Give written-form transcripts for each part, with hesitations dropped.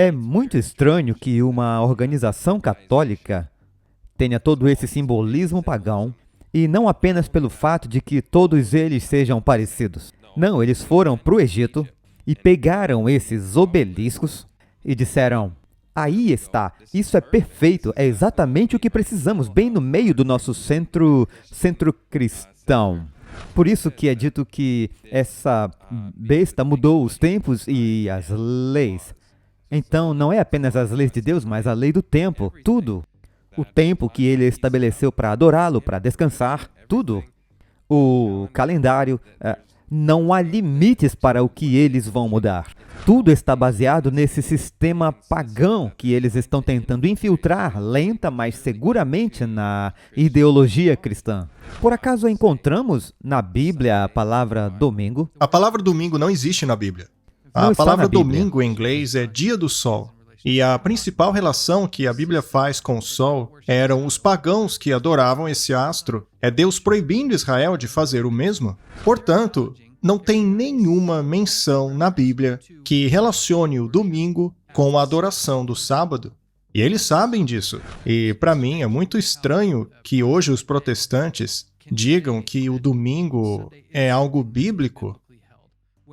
É muito estranho que uma organização católica tenha todo esse simbolismo pagão e não apenas pelo fato de que todos eles sejam parecidos. Não, eles foram para o Egito e pegaram esses obeliscos e disseram: aí está, isso é perfeito, é exatamente o que precisamos, bem no meio do nosso centro cristão. Por isso que é dito que essa besta mudou os tempos e as leis. Então, não é apenas as leis de Deus, mas a lei do tempo, tudo. O tempo que ele estabeleceu para adorá-lo, para descansar, tudo. O calendário, não há limites para o que eles vão mudar. Tudo está baseado nesse sistema pagão que eles estão tentando infiltrar, lenta, mas seguramente, na ideologia cristã. Por acaso encontramos na Bíblia a palavra domingo? A palavra domingo não existe na Bíblia. Não A está palavra na Bíblia. domingo em inglês é dia do sol. E a principal relação que a Bíblia faz com o sol eram os pagãos que adoravam esse astro. É Deus proibindo Israel de fazer o mesmo. Portanto, não tem nenhuma menção na Bíblia que relacione o domingo com a adoração do sábado. E eles sabem disso. E para mim é muito estranho que hoje os protestantes digam que o domingo é algo bíblico.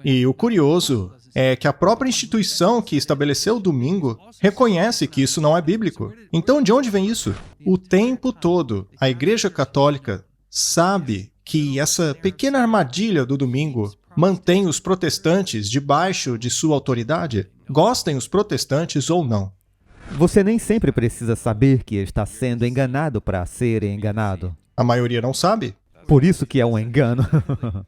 E o curioso é que a própria instituição que estabeleceu o domingo reconhece que isso não é bíblico. Então, de onde vem isso? O tempo todo, a Igreja Católica sabe que essa pequena armadilha do domingo mantém os protestantes debaixo de sua autoridade, gostem os protestantes ou não. Você nem sempre precisa saber que está sendo enganado para ser enganado. A maioria não sabe. Por isso que é um engano.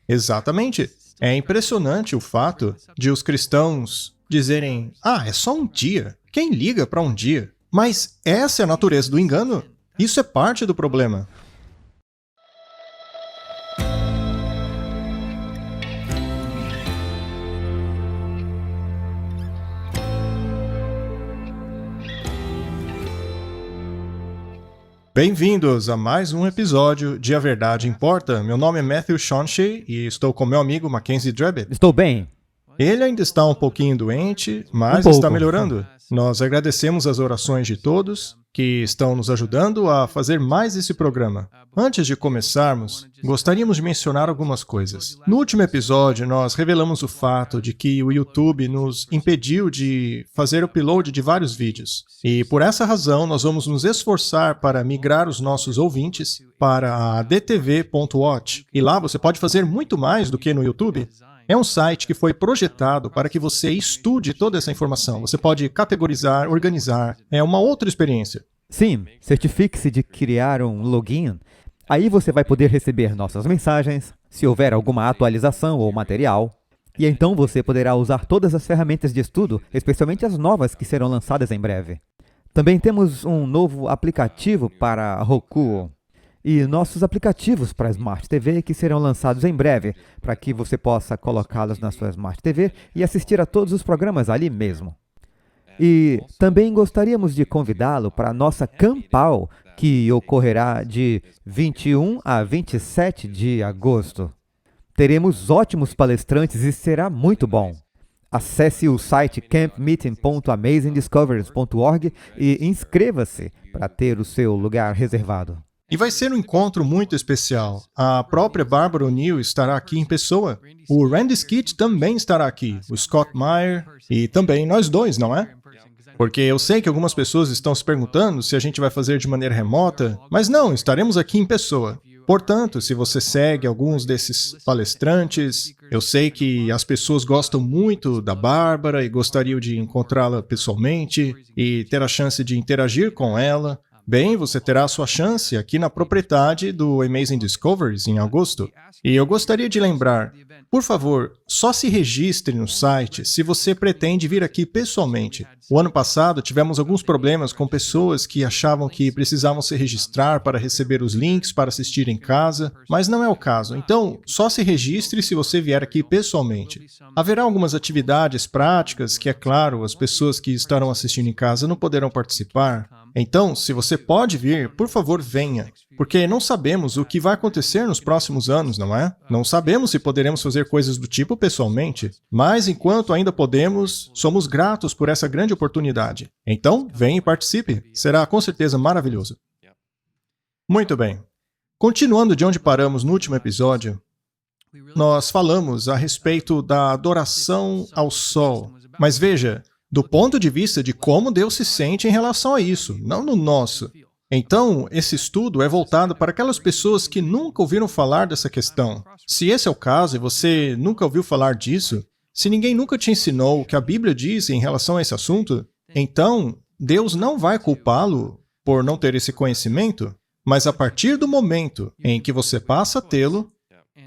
Exatamente. É impressionante o fato de os cristãos dizerem: é só um dia. Quem liga para um dia? Mas essa é a natureza do engano. Isso é parte do problema. Bem-vindos a mais um episódio de A Verdade Importa. Meu nome é Matthew Shonshey e estou com meu amigo Mackenzie Drebit. Estou bem. Ele ainda está um pouquinho doente, mas pouco. está melhorando. Nós agradecemos as orações de todos que estão nos ajudando a fazer mais esse programa. Antes de começarmos, gostaríamos de mencionar algumas coisas. No último episódio, nós revelamos o fato de que o YouTube nos impediu de fazer o upload de vários vídeos. E por essa razão, nós vamos nos esforçar para migrar os nossos ouvintes para a dtv.watch. E lá você pode fazer muito mais do que no YouTube. É um site que foi projetado para que você estude toda essa informação. Você pode categorizar, organizar. É uma outra experiência. Sim, certifique-se de criar um login. Aí você vai poder receber nossas mensagens, se houver alguma atualização ou material. E então você poderá usar todas as ferramentas de estudo, especialmente as novas que serão lançadas em breve. Também temos um novo aplicativo para Roku. E nossos aplicativos para Smart TV que serão lançados em breve, para que você possa colocá-los na sua Smart TV e assistir a todos os programas ali mesmo. E também gostaríamos de convidá-lo para a nossa Campal, que ocorrerá de 21 a 27 de agosto. Teremos ótimos palestrantes e será muito bom. Acesse o site campmeeting.amazingdiscoveries.org e inscreva-se para ter o seu lugar reservado. E vai ser um encontro muito especial. A própria Barbara O'Neill estará aqui em pessoa. O Randy Skitt também estará aqui. O Scott Meyer e também nós dois, não é? Porque eu sei que algumas pessoas estão se perguntando se a gente vai fazer de maneira remota, mas não, estaremos aqui em pessoa. Portanto, se você segue alguns desses palestrantes, eu sei que as pessoas gostam muito da Bárbara e gostariam de encontrá-la pessoalmente e ter a chance de interagir com ela. Bem, você terá a sua chance aqui na propriedade do Amazing Discoveries em agosto. E eu gostaria de lembrar, por favor, só se registre no site se você pretende vir aqui pessoalmente. O ano passado tivemos alguns problemas com pessoas que achavam que precisavam se registrar para receber os links para assistir em casa, mas não é o caso. Então, só se registre se você vier aqui pessoalmente. Haverá algumas atividades práticas que, é claro, as pessoas que estarão assistindo em casa não poderão participar, Então, se você pode vir, por favor, venha. Porque não sabemos o que vai acontecer nos próximos anos, não é? Não sabemos se poderemos fazer coisas do tipo pessoalmente. Mas, enquanto ainda podemos, somos gratos por essa grande oportunidade. Então, venha e participe. Será com certeza maravilhoso. Muito bem. Continuando de onde paramos no último episódio, nós falamos a respeito da adoração ao sol. Mas veja, do ponto de vista de como Deus se sente em relação a isso, não no nosso. Então, esse estudo é voltado para aquelas pessoas que nunca ouviram falar dessa questão. Se esse é o caso e você nunca ouviu falar disso, se ninguém nunca te ensinou o que a Bíblia diz em relação a esse assunto, então Deus não vai culpá-lo por não ter esse conhecimento, mas a partir do momento em que você passa a tê-lo,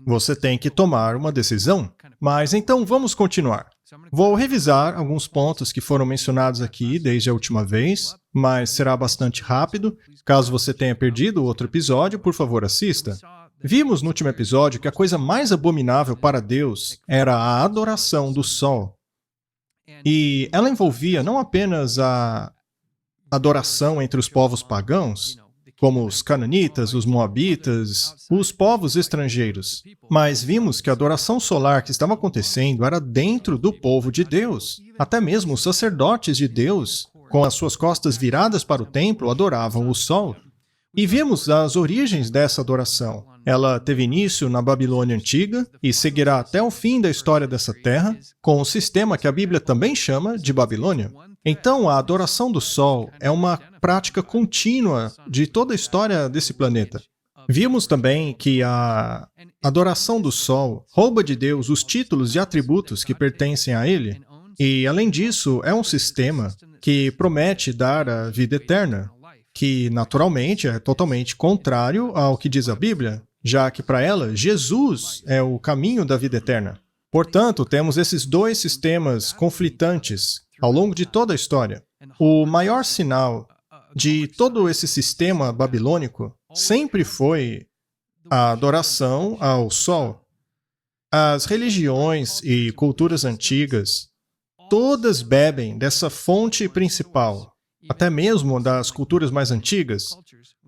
você tem que tomar uma decisão. Mas então vamos continuar. Vou revisar alguns pontos que foram mencionados aqui desde a última vez, mas será bastante rápido. Caso você tenha perdido outro episódio, por favor, assista. Vimos no último episódio que a coisa mais abominável para Deus era a adoração do sol. E ela envolvia não apenas a adoração entre os povos pagãos, como os cananitas, os moabitas, os povos estrangeiros. Mas vimos que a adoração solar que estava acontecendo era dentro do povo de Deus. Até mesmo os sacerdotes de Deus, com as suas costas viradas para o templo, adoravam o sol. E vimos as origens dessa adoração. Ela teve início na Babilônia Antiga e seguirá até o fim da história dessa terra, com o sistema que a Bíblia também chama de Babilônia. Então, a adoração do sol é uma prática contínua de toda a história desse planeta. Vimos também que a adoração do sol rouba de Deus os títulos e atributos que pertencem a ele, e, além disso, é um sistema que promete dar a vida eterna, que, naturalmente, é totalmente contrário ao que diz a Bíblia, já que, para ela, Jesus é o caminho da vida eterna. Portanto, temos esses dois sistemas conflitantes ao longo de toda a história. O maior sinal de todo esse sistema babilônico sempre foi a adoração ao sol. As religiões e culturas antigas, todas bebem dessa fonte principal, até mesmo das culturas mais antigas.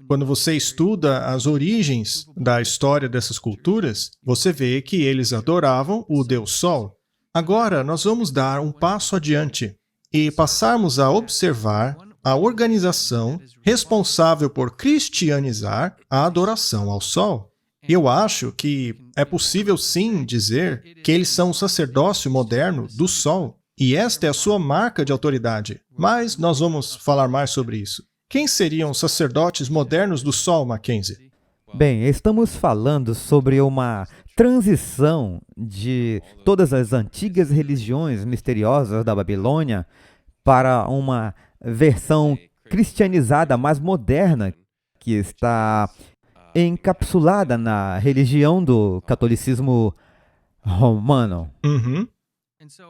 Quando você estuda as origens da história dessas culturas, você vê que eles adoravam o Deus Sol. Agora, nós vamos dar um passo adiante e passarmos a observar a organização responsável por cristianizar a adoração ao Sol. Eu acho que é possível sim dizer que eles são o sacerdócio moderno do Sol, e esta é a sua marca de autoridade. Mas nós vamos falar mais sobre isso. Quem seriam os sacerdotes modernos do Sol, Mackenzie? Bem, estamos falando sobre uma transição de todas as antigas religiões misteriosas da Babilônia para uma versão cristianizada mais moderna que está encapsulada na religião do catolicismo romano.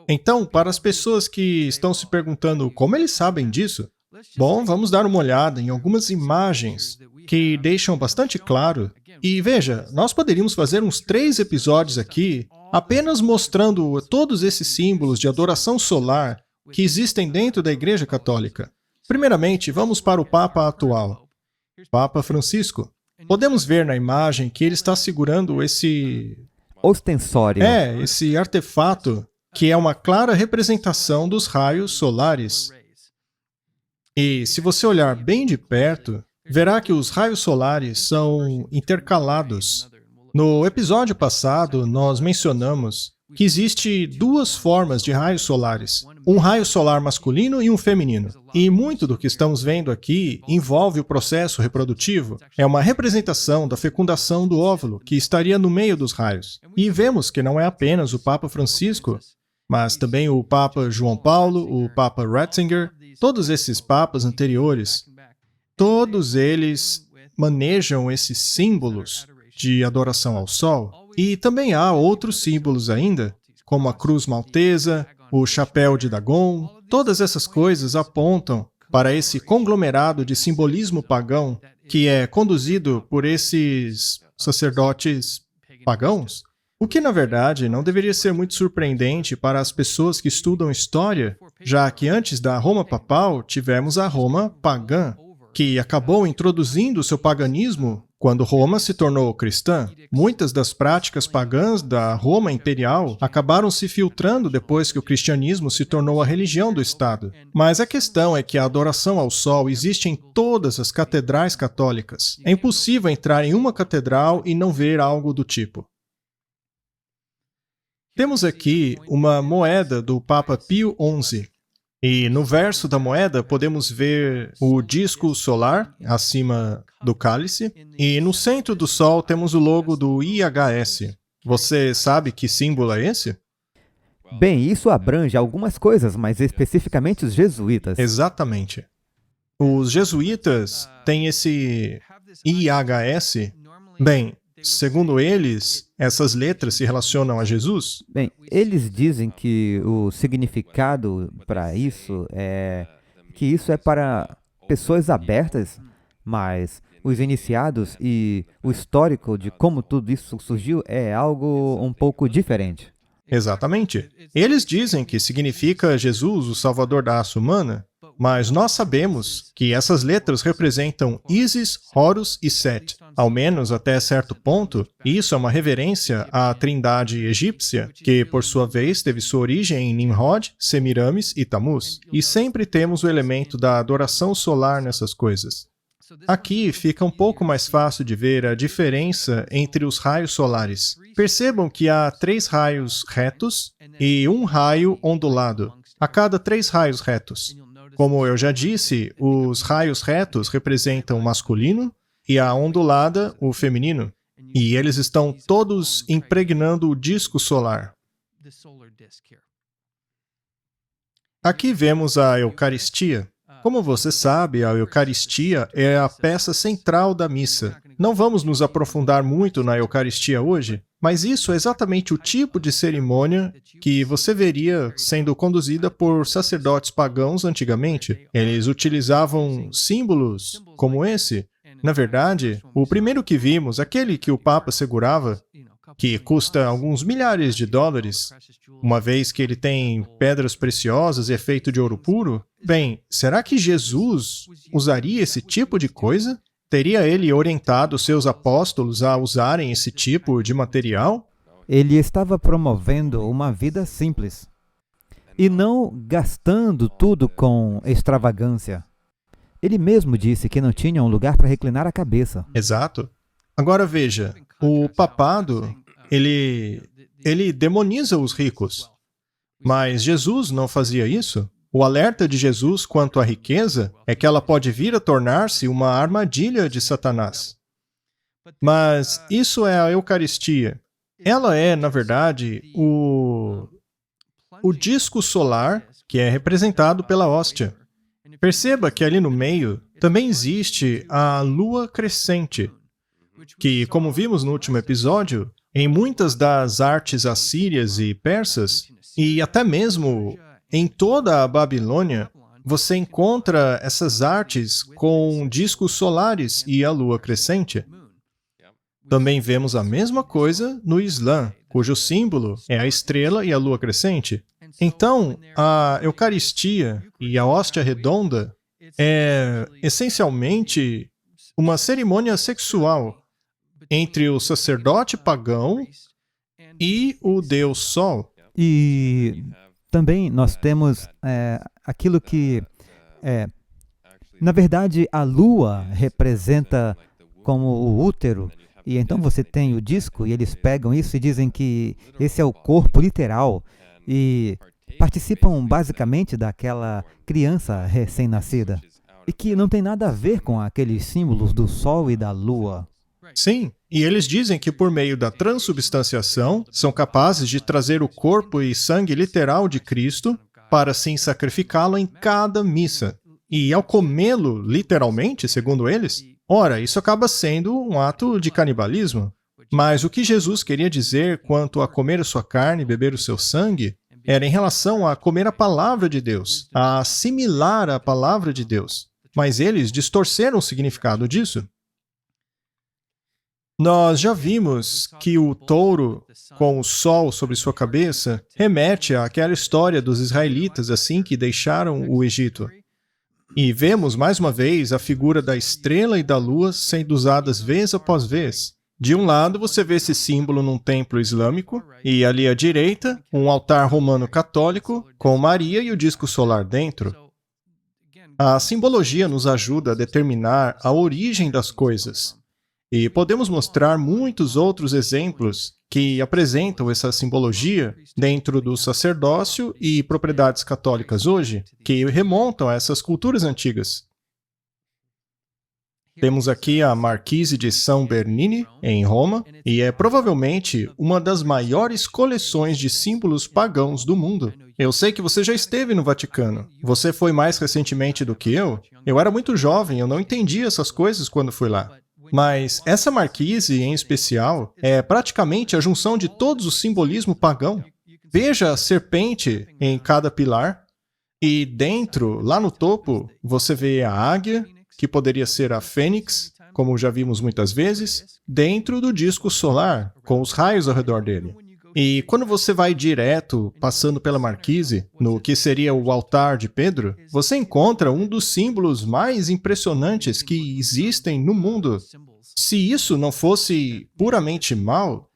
Então, para as pessoas que estão se perguntando como eles sabem disso, bom, vamos dar uma olhada em algumas imagens que deixam bastante claro. E veja, nós poderíamos fazer uns 3 episódios aqui apenas mostrando todos esses símbolos de adoração solar que existem dentro da Igreja Católica. Primeiramente, vamos para o Papa atual, Papa Francisco. Podemos ver na imagem que ele está segurando esse ostensório. Esse artefato que é uma clara representação dos raios solares. E se você olhar bem de perto, verá que os raios solares são intercalados. No episódio passado, nós mencionamos que existe 2 formas de raios solares, um raio solar masculino e um feminino. E muito do que estamos vendo aqui envolve o processo reprodutivo. É uma representação da fecundação do óvulo, que estaria no meio dos raios. E vemos que não é apenas o Papa Francisco, mas também o Papa João Paulo, o Papa Ratzinger, todos esses papas anteriores, todos eles manejam esses símbolos de adoração ao sol. E também há outros símbolos ainda, como a cruz maltesa, o chapéu de Dagon. Todas essas coisas apontam para esse conglomerado de simbolismo pagão que é conduzido por esses sacerdotes pagãos. O que, na verdade, não deveria ser muito surpreendente para as pessoas que estudam história, já que antes da Roma papal tivemos a Roma pagã. que acabou introduzindo o seu paganismo quando Roma se tornou cristã. Muitas das práticas pagãs da Roma imperial acabaram se filtrando depois que o cristianismo se tornou a religião do Estado. Mas a questão é que a adoração ao sol existe em todas as catedrais católicas. É impossível entrar em uma catedral e não ver algo do tipo. Temos aqui uma moeda do Papa Pio XI. E no verso da moeda podemos ver o disco solar acima do cálice. E no centro do sol temos o logo do IHS. Você sabe que símbolo é esse? Bem, isso abrange algumas coisas, mas especificamente os jesuítas. Exatamente. Os jesuítas têm esse IHS. Bem, segundo eles, essas letras se relacionam a Jesus? Bem, eles dizem que o significado para isso é que isso é para pessoas abertas, mas os iniciados e o histórico de como tudo isso surgiu é algo um pouco diferente. Exatamente. Eles dizem que significa Jesus, o Salvador da raça humana, mas nós sabemos que essas letras representam Isis, Horus e Set. Ao menos até certo ponto, isso é uma reverência à trindade egípcia, que por sua vez teve sua origem em Nimrod, Semiramis e Tammuz. E sempre temos o elemento da adoração solar nessas coisas. Aqui fica um pouco mais fácil de ver a diferença entre os raios solares. Percebam que há 3 raios retos e um raio ondulado a cada 3 raios retos. Como eu já disse, os raios retos representam o masculino e a ondulada o feminino. E eles estão todos impregnando o disco solar. Aqui vemos a Eucaristia. Como você sabe, a Eucaristia é a peça central da missa. Não vamos nos aprofundar muito na Eucaristia hoje, mas isso é exatamente o tipo de cerimônia que você veria sendo conduzida por sacerdotes pagãos antigamente. Eles utilizavam símbolos como esse. Na verdade, o primeiro que vimos, aquele que o Papa segurava, que custa alguns milhares de dólares, uma vez que ele tem pedras preciosas e é feito de ouro puro, bem, será que Jesus usaria esse tipo de coisa? Teria ele orientado seus apóstolos a usarem esse tipo de material? Ele estava promovendo uma vida simples e não gastando tudo com extravagância. Ele mesmo disse que não tinha um lugar para reclinar a cabeça. Exato. Agora veja, o papado, ele demoniza os ricos. Mas Jesus não fazia isso. O alerta de Jesus quanto à riqueza é que ela pode vir a tornar-se uma armadilha de Satanás. Mas isso é a Eucaristia. Ela é, na verdade, o disco solar que é representado pela hóstia. Perceba que ali no meio também existe a lua crescente, que, como vimos no último episódio, em muitas das artes assírias e persas, e até mesmo em toda a Babilônia, você encontra essas artes com discos solares e a lua crescente. Também vemos a mesma coisa no Islã, cujo símbolo é a estrela e a lua crescente. Então, a Eucaristia e a hóstia redonda é essencialmente uma cerimônia sexual entre o sacerdote pagão e o Deus Sol. E também nós temos aquilo que, na verdade, a lua representa como o útero, e então você tem o disco, e eles pegam isso e dizem que esse é o corpo literal, e participam basicamente daquela criança recém-nascida, e que não tem nada a ver com aqueles símbolos do sol e da lua. Sim, e eles dizem que por meio da transubstanciação são capazes de trazer o corpo e sangue literal de Cristo para assim sacrificá-lo em cada missa. E ao comê-lo literalmente, segundo eles, ora, isso acaba sendo um ato de canibalismo. Mas o que Jesus queria dizer quanto a comer a sua carne e beber o seu sangue era em relação a comer a palavra de Deus, a assimilar a palavra de Deus. Mas eles distorceram o significado disso. Nós já vimos que o touro com o sol sobre sua cabeça remete àquela história dos israelitas assim que deixaram o Egito. E vemos, mais uma vez, a figura da estrela e da lua sendo usadas vez após vez. De um lado, você vê esse símbolo num templo islâmico, e ali à direita, um altar romano católico com Maria e o disco solar dentro. A simbologia nos ajuda a determinar a origem das coisas. E podemos mostrar muitos outros exemplos que apresentam essa simbologia dentro do sacerdócio e propriedades católicas hoje, que remontam a essas culturas antigas. Temos aqui a Marquise de São Bernini, em Roma, e é provavelmente uma das maiores coleções de símbolos pagãos do mundo. Eu sei que você já esteve no Vaticano. Você foi mais recentemente do que eu. Eu era muito jovem, eu não entendia essas coisas quando fui lá. Mas essa marquise, em especial, é praticamente a junção de todos o simbolismo pagão. Veja a serpente em cada pilar, e dentro, lá no topo, você vê a águia, que poderia ser a fênix, como já vimos muitas vezes, dentro do disco solar, com os raios ao redor dele. E quando você vai direto, passando pela marquise, no que seria o altar de Pedro, você encontra um dos símbolos mais impressionantes que existem no mundo. Se isso não fosse puramente mal,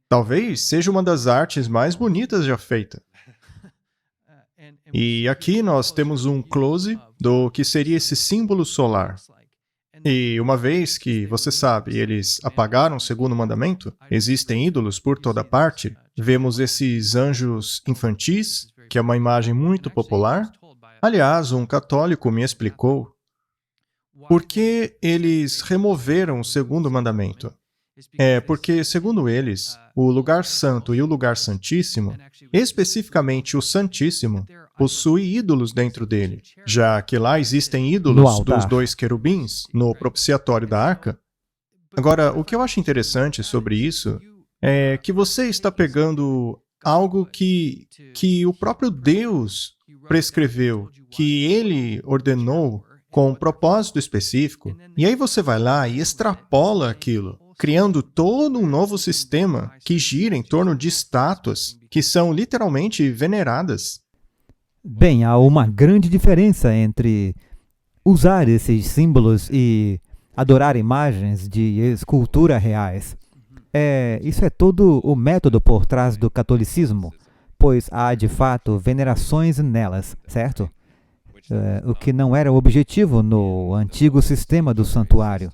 talvez seja uma das artes mais bonitas já feita. E aqui nós temos um close do que seria esse símbolo solar. E uma vez que, você sabe, eles apagaram o segundo mandamento, existem ídolos por toda parte, vemos esses anjos infantis, que é uma imagem muito popular. Aliás, um católico me explicou por que eles removeram o segundo mandamento. É porque, segundo eles, o lugar santo e o lugar santíssimo, especificamente o santíssimo, possui ídolos dentro dele, já que lá existem ídolos dos dois querubins no propiciatório da arca. Agora, o que eu acho interessante sobre isso é que você está pegando algo que o próprio Deus prescreveu, que Ele ordenou com um propósito específico, e aí você vai lá e extrapola aquilo, criando todo um novo sistema que gira em torno de estátuas que são literalmente veneradas. Bem, há uma grande diferença entre usar esses símbolos e adorar imagens de escultura reais. Isso é todo o método por trás do catolicismo, pois há, de fato, venerações nelas, certo? O que não era o objetivo no antigo sistema do santuário.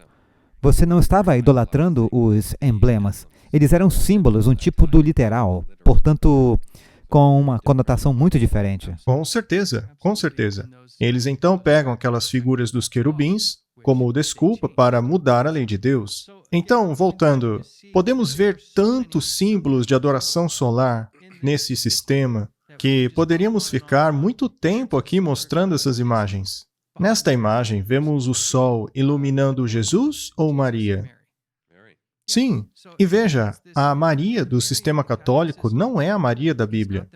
Você não estava idolatrando os emblemas. Eles eram símbolos, um tipo do literal, portanto, com uma conotação muito diferente. Com certeza, com certeza. Eles então pegam aquelas figuras dos querubins como desculpa para mudar a lei de Deus. Então, voltando, podemos ver tantos símbolos de adoração solar nesse sistema que poderíamos ficar muito tempo aqui mostrando essas imagens. Nesta imagem, vemos o sol iluminando Jesus ou Maria? Sim, e veja, a Maria do sistema católico não é a Maria da Bíblia.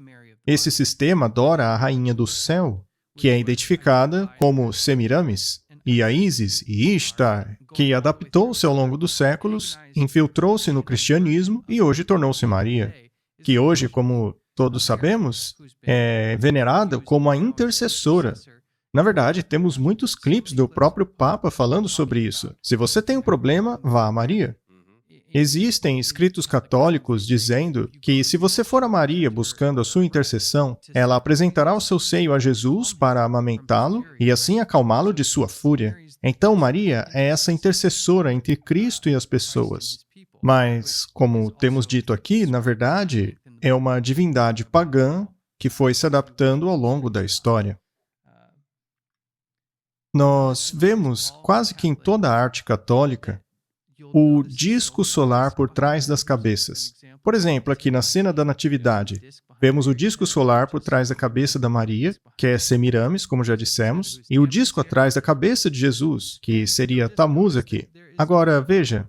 Esse sistema adora a rainha do céu, que é identificada como Semiramis, e a Ísis e Ishtar, que adaptou-se ao longo dos séculos, infiltrou-se no cristianismo e hoje tornou-se Maria, que hoje, como todos sabemos, é venerada como a intercessora. Na verdade, temos muitos clipes do próprio Papa falando sobre isso. Se você tem um problema, vá a Maria. Existem escritos católicos dizendo que se você for a Maria buscando a sua intercessão, ela apresentará o seu seio a Jesus para amamentá-lo e assim acalmá-lo de sua fúria. Então, Maria é essa intercessora entre Cristo e as pessoas. Mas, como temos dito aqui, na verdade, é uma divindade pagã que foi se adaptando ao longo da história. Nós vemos quase que em toda a arte católica o disco solar por trás das cabeças. Por exemplo, aqui na cena da Natividade, vemos o disco solar por trás da cabeça da Maria, que é Semiramis, como já dissemos, e o disco atrás da cabeça de Jesus, que seria Tammuz aqui. Agora, veja,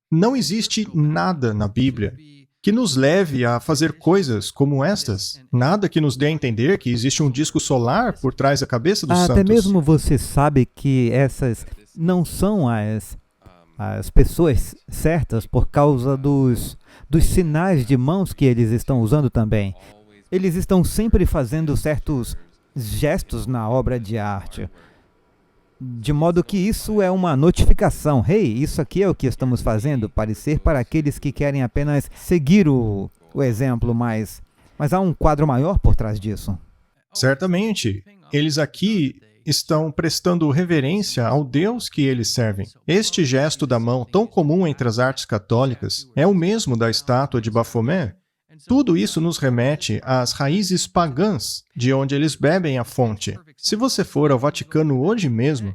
não existe nada na Bíblia que nos leve a fazer coisas como estas. Nada que nos dê a entender que existe um disco solar por trás da cabeça dos santos. Até mesmo você sabe que essas não são as pessoas certas por causa dos sinais de mãos que eles estão usando também. Eles estão sempre fazendo certos gestos na obra de arte. De modo que isso é uma notificação. Hey, isso aqui é o que estamos fazendo, parecer para aqueles que querem apenas seguir o exemplo, mas há um quadro maior por trás disso. Certamente, eles aqui estão prestando reverência ao Deus que eles servem. Este gesto da mão, tão comum entre as artes católicas, é o mesmo da estátua de Bafomé. Tudo isso nos remete às raízes pagãs, de onde eles bebem a fonte. Se você for ao Vaticano hoje mesmo,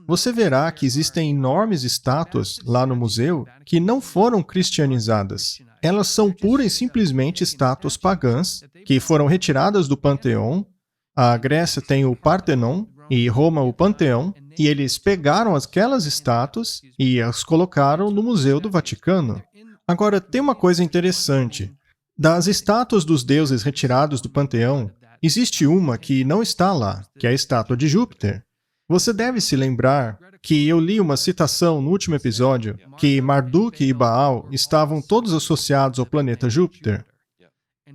você verá que existem enormes estátuas lá no museu que não foram cristianizadas. Elas são pura e simplesmente estátuas pagãs que foram retiradas do Panteão. A Grécia tem o Partenon e Roma o Panteão, e eles pegaram aquelas estátuas e as colocaram no Museu do Vaticano. Agora, tem uma coisa interessante. Das estátuas dos deuses retirados do Panteão, existe uma que não está lá, que é a estátua de Júpiter. Você deve se lembrar que eu li uma citação no último episódio que Marduk e Baal estavam todos associados ao planeta Júpiter.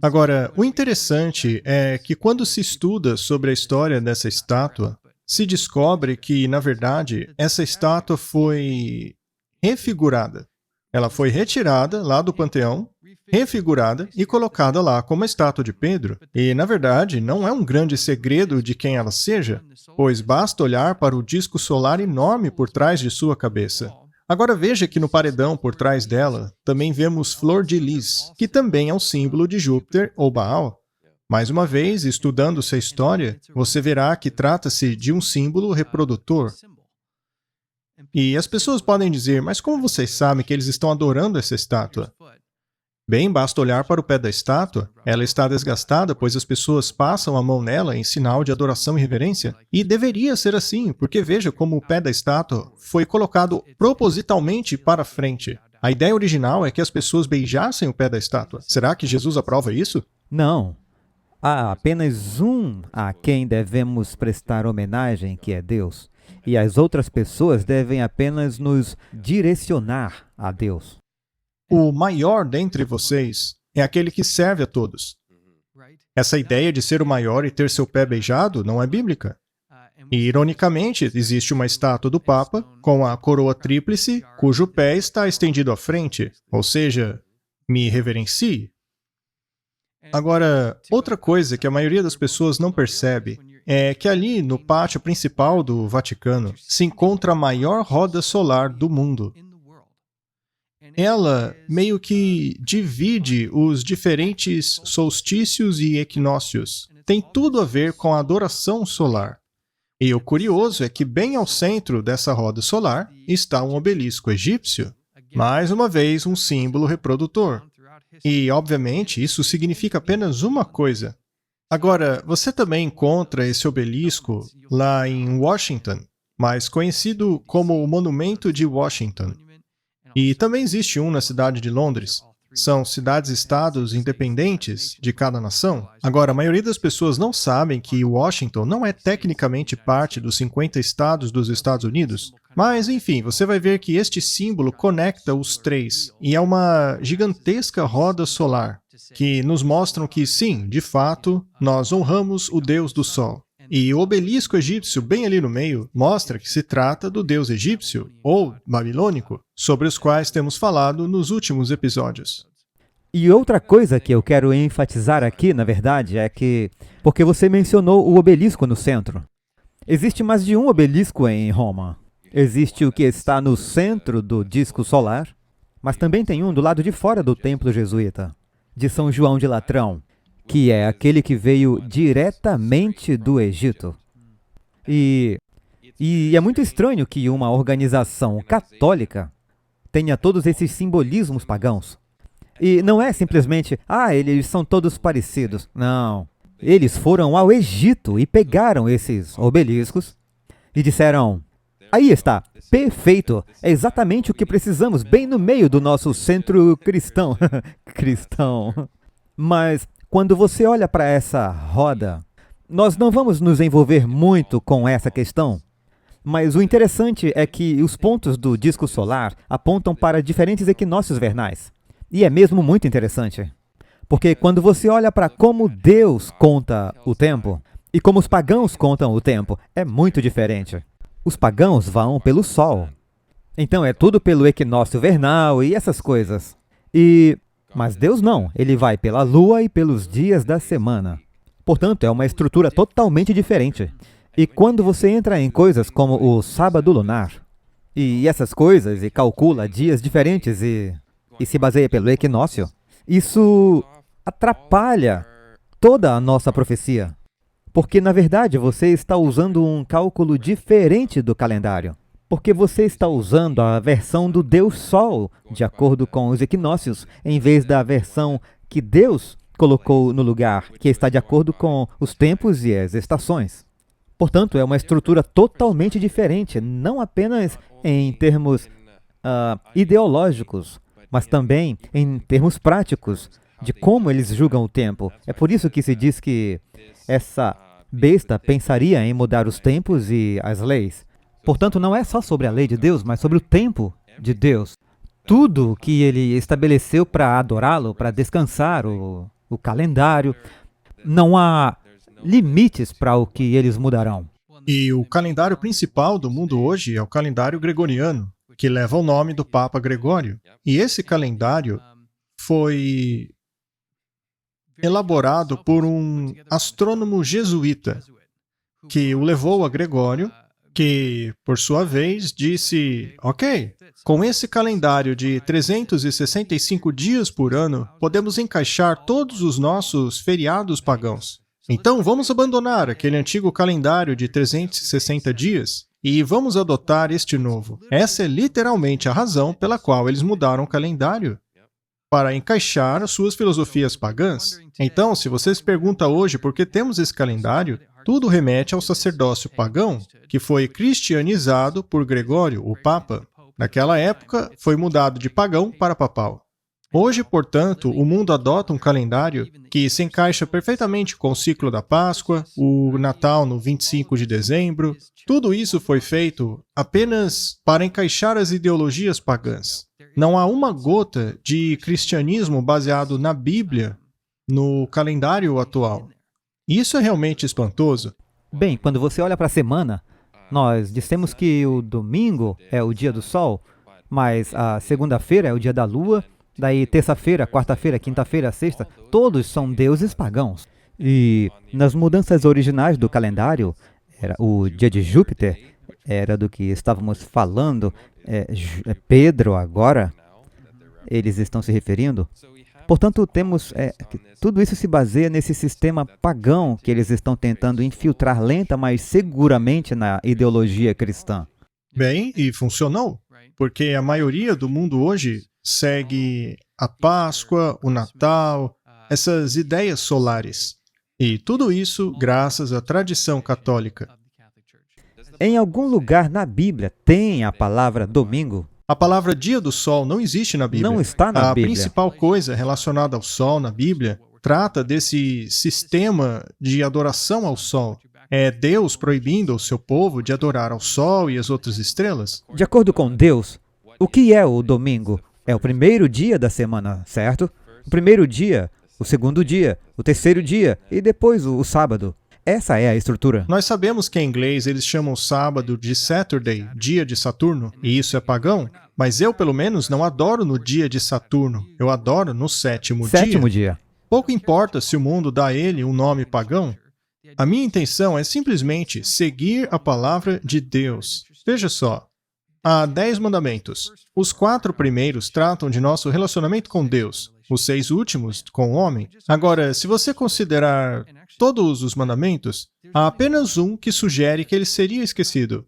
Agora, o interessante é que quando se estuda sobre a história dessa estátua, se descobre que, na verdade, essa estátua foi refigurada. Ela foi retirada lá do Panteão, refigurada e colocada lá como a estátua de Pedro. E, na verdade, não é um grande segredo de quem ela seja, pois basta olhar para o disco solar enorme por trás de sua cabeça. Agora veja que no paredão por trás dela também vemos flor de lis, que também é um símbolo de Júpiter ou Baal. Mais uma vez, estudando sua história, você verá que trata-se de um símbolo reprodutor. E as pessoas podem dizer, mas como vocês sabem que eles estão adorando essa estátua? Bem, basta olhar para o pé da estátua. Ela está desgastada, pois as pessoas passam a mão nela em sinal de adoração e reverência. E deveria ser assim, porque veja como o pé da estátua foi colocado propositalmente para frente. A ideia original é que as pessoas beijassem o pé da estátua. Será que Jesus aprova isso? Não. Há apenas um a quem devemos prestar homenagem, que é Deus. E as outras pessoas devem apenas nos direcionar a Deus. O maior dentre vocês é aquele que serve a todos. Essa ideia de ser o maior e ter seu pé beijado não é bíblica. E, ironicamente, existe uma estátua do Papa com a coroa tríplice, cujo pé está estendido à frente, ou seja, me reverencie. Agora, outra coisa que a maioria das pessoas não percebe é que ali no pátio principal do Vaticano se encontra a maior roda solar do mundo. Ela meio que divide os diferentes solstícios e equinócios. Tem tudo a ver com a adoração solar. E o curioso é que bem ao centro dessa roda solar está um obelisco egípcio. Mais uma vez, um símbolo reprodutor. E, obviamente, isso significa apenas uma coisa. Agora, você também encontra esse obelisco lá em Washington, mais conhecido como o Monumento de Washington. E também existe um na cidade de Londres. São cidades-estados independentes de cada nação. Agora, a maioria das pessoas não sabem que Washington não é tecnicamente parte dos 50 estados dos Estados Unidos. Mas, enfim, você vai ver que este símbolo conecta os três. E é uma gigantesca roda solar, que nos mostram que, sim, de fato, nós honramos o Deus do Sol. E o obelisco egípcio, bem ali no meio, mostra que se trata do deus egípcio, ou babilônico, sobre os quais temos falado nos últimos episódios. E outra coisa que eu quero enfatizar aqui, na verdade, é que, porque você mencionou o obelisco no centro. Existe mais de um obelisco em Roma. Existe o que está no centro do disco solar, mas também tem um do lado de fora do templo jesuíta, de São João de Latrão, que é aquele que veio diretamente do Egito. E é muito estranho que uma organização católica tenha todos esses simbolismos pagãos. E não é simplesmente, eles são todos parecidos. Não. Eles foram ao Egito e pegaram esses obeliscos e disseram, aí está, perfeito, é exatamente o que precisamos, bem no meio do nosso centro cristão. Cristão. Mas quando você olha para essa roda, nós não vamos nos envolver muito com essa questão, mas o interessante é que os pontos do disco solar apontam para diferentes equinócios vernais. E é mesmo muito interessante, porque quando você olha para como Deus conta o tempo e como os pagãos contam o tempo, é muito diferente. Os pagãos vão pelo sol. Então é tudo pelo equinócio vernal e essas coisas. Mas Deus não, ele vai pela lua e pelos dias da semana. Portanto, é uma estrutura totalmente diferente. E quando você entra em coisas como o sábado lunar, e essas coisas, e calcula dias diferentes e se baseia pelo equinócio, isso atrapalha toda a nossa profecia. Porque, na verdade, você está usando um cálculo diferente do calendário. Porque você está usando a versão do Deus Sol, de acordo com os equinócios, em vez da versão que Deus colocou no lugar, que está de acordo com os tempos e as estações. Portanto, é uma estrutura totalmente diferente, não apenas em termos ideológicos, mas também em termos práticos, de como eles julgam o tempo. É por isso que se diz que essa besta pensaria em mudar os tempos e as leis. Portanto, não é só sobre a lei de Deus, mas sobre o tempo de Deus. Tudo que ele estabeleceu para adorá-lo, para descansar, o calendário, não há limites para o que eles mudarão. E o calendário principal do mundo hoje é o calendário gregoriano, que leva o nome do Papa Gregório. E esse calendário foi elaborado por um astrônomo jesuíta, que o levou a Gregório, que, por sua vez, disse: ok, com esse calendário de 365 dias por ano, podemos encaixar todos os nossos feriados pagãos. Então, vamos abandonar aquele antigo calendário de 360 dias e vamos adotar este novo. Essa é literalmente a razão pela qual eles mudaram o calendário, para encaixar as suas filosofias pagãs. Então, se você se pergunta hoje por que temos esse calendário, tudo remete ao sacerdócio pagão, que foi cristianizado por Gregório, o Papa. Naquela época, foi mudado de pagão para papal. Hoje, portanto, o mundo adota um calendário que se encaixa perfeitamente com o ciclo da Páscoa, o Natal no 25 de dezembro. Tudo isso foi feito apenas para encaixar as ideologias pagãs. Não há uma gota de cristianismo baseado na Bíblia no calendário atual. Isso é realmente espantoso. Bem, quando você olha para a semana, nós dissemos que o domingo é o dia do sol, mas a segunda-feira é o dia da lua, daí terça-feira, quarta-feira, quinta-feira, sexta, todos são deuses pagãos. E nas mudanças originais do calendário, era o dia de Júpiter, era do que estávamos falando, Pedro agora, eles estão se referindo. Portanto, temos que tudo isso se baseia nesse sistema pagão que eles estão tentando infiltrar lenta, mas seguramente na ideologia cristã. Bem, e funcionou, porque a maioria do mundo hoje segue a Páscoa, o Natal, essas ideias solares. E tudo isso graças à tradição católica. Em algum lugar na Bíblia tem a palavra domingo? A palavra dia do sol não existe na Bíblia. Não está na Bíblia. A principal coisa relacionada ao sol na Bíblia trata desse sistema de adoração ao sol. É Deus proibindo o seu povo de adorar ao sol e as outras estrelas? De acordo com Deus, o que é o domingo? É o primeiro dia da semana, certo? O primeiro dia, o segundo dia, o terceiro dia e depois o sábado. Essa é a estrutura. Nós sabemos que em inglês eles chamam o sábado de Saturday, dia de Saturno, e isso é pagão, mas eu, pelo menos, não adoro no dia de Saturno. Eu adoro no sétimo dia. Sétimo dia. Pouco importa se o mundo dá a ele um nome pagão. A minha intenção é simplesmente seguir a palavra de Deus. Veja só, há 10 mandamentos. Os 4 primeiros tratam de nosso relacionamento com Deus, os 6 últimos com o homem. Agora, se você considerar todos os mandamentos, há apenas um que sugere que ele seria esquecido.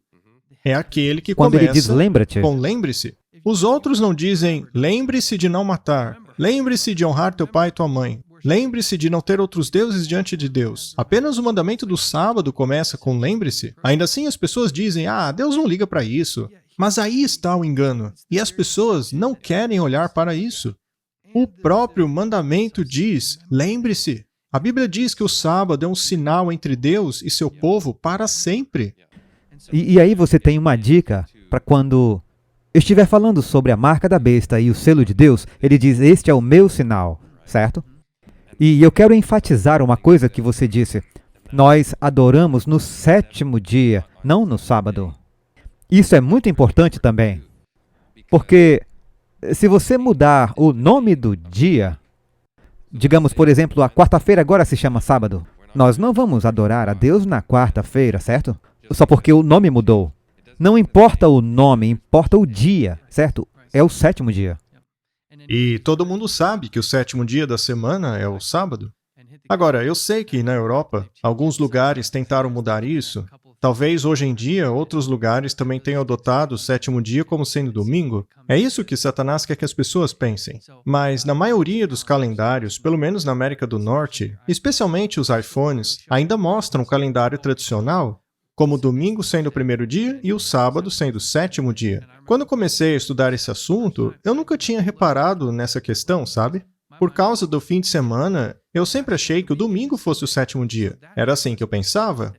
É aquele que Quando começa ele diz lembre-te. com lembre-se. Os outros não dizem lembre-se de não matar, lembre-se de honrar teu pai e tua mãe, lembre-se de não ter outros deuses diante de Deus. Apenas o mandamento do sábado começa com lembre-se. Ainda assim as pessoas dizem, Deus não liga para isso. Mas aí está o engano. E as pessoas não querem olhar para isso. O próprio mandamento diz, lembre-se. A Bíblia diz que o sábado é um sinal entre Deus e seu povo para sempre. E aí você tem uma dica para quando estiver falando sobre a marca da besta e o selo de Deus, ele diz, este é o meu sinal, certo? E eu quero enfatizar uma coisa que você disse. Nós adoramos no sétimo dia, não no sábado. Isso é muito importante também, porque se você mudar o nome do dia, digamos, por exemplo, a quarta-feira agora se chama sábado, nós não vamos adorar a Deus na quarta-feira, certo? Só porque o nome mudou. Não importa o nome, importa o dia, certo? É o sétimo dia. E todo mundo sabe que o sétimo dia da semana é o sábado. Agora, eu sei que na Europa, alguns lugares tentaram mudar isso. Talvez hoje em dia outros lugares também tenham adotado o sétimo dia como sendo domingo. É isso que Satanás quer que as pessoas pensem. Mas na maioria dos calendários, pelo menos na América do Norte, especialmente os iPhones, ainda mostram o calendário tradicional, como o domingo sendo o primeiro dia e o sábado sendo o sétimo dia. Quando comecei a estudar esse assunto, eu nunca tinha reparado nessa questão, sabe? Por causa do fim de semana, eu sempre achei que o domingo fosse o sétimo dia. Era assim que eu pensava.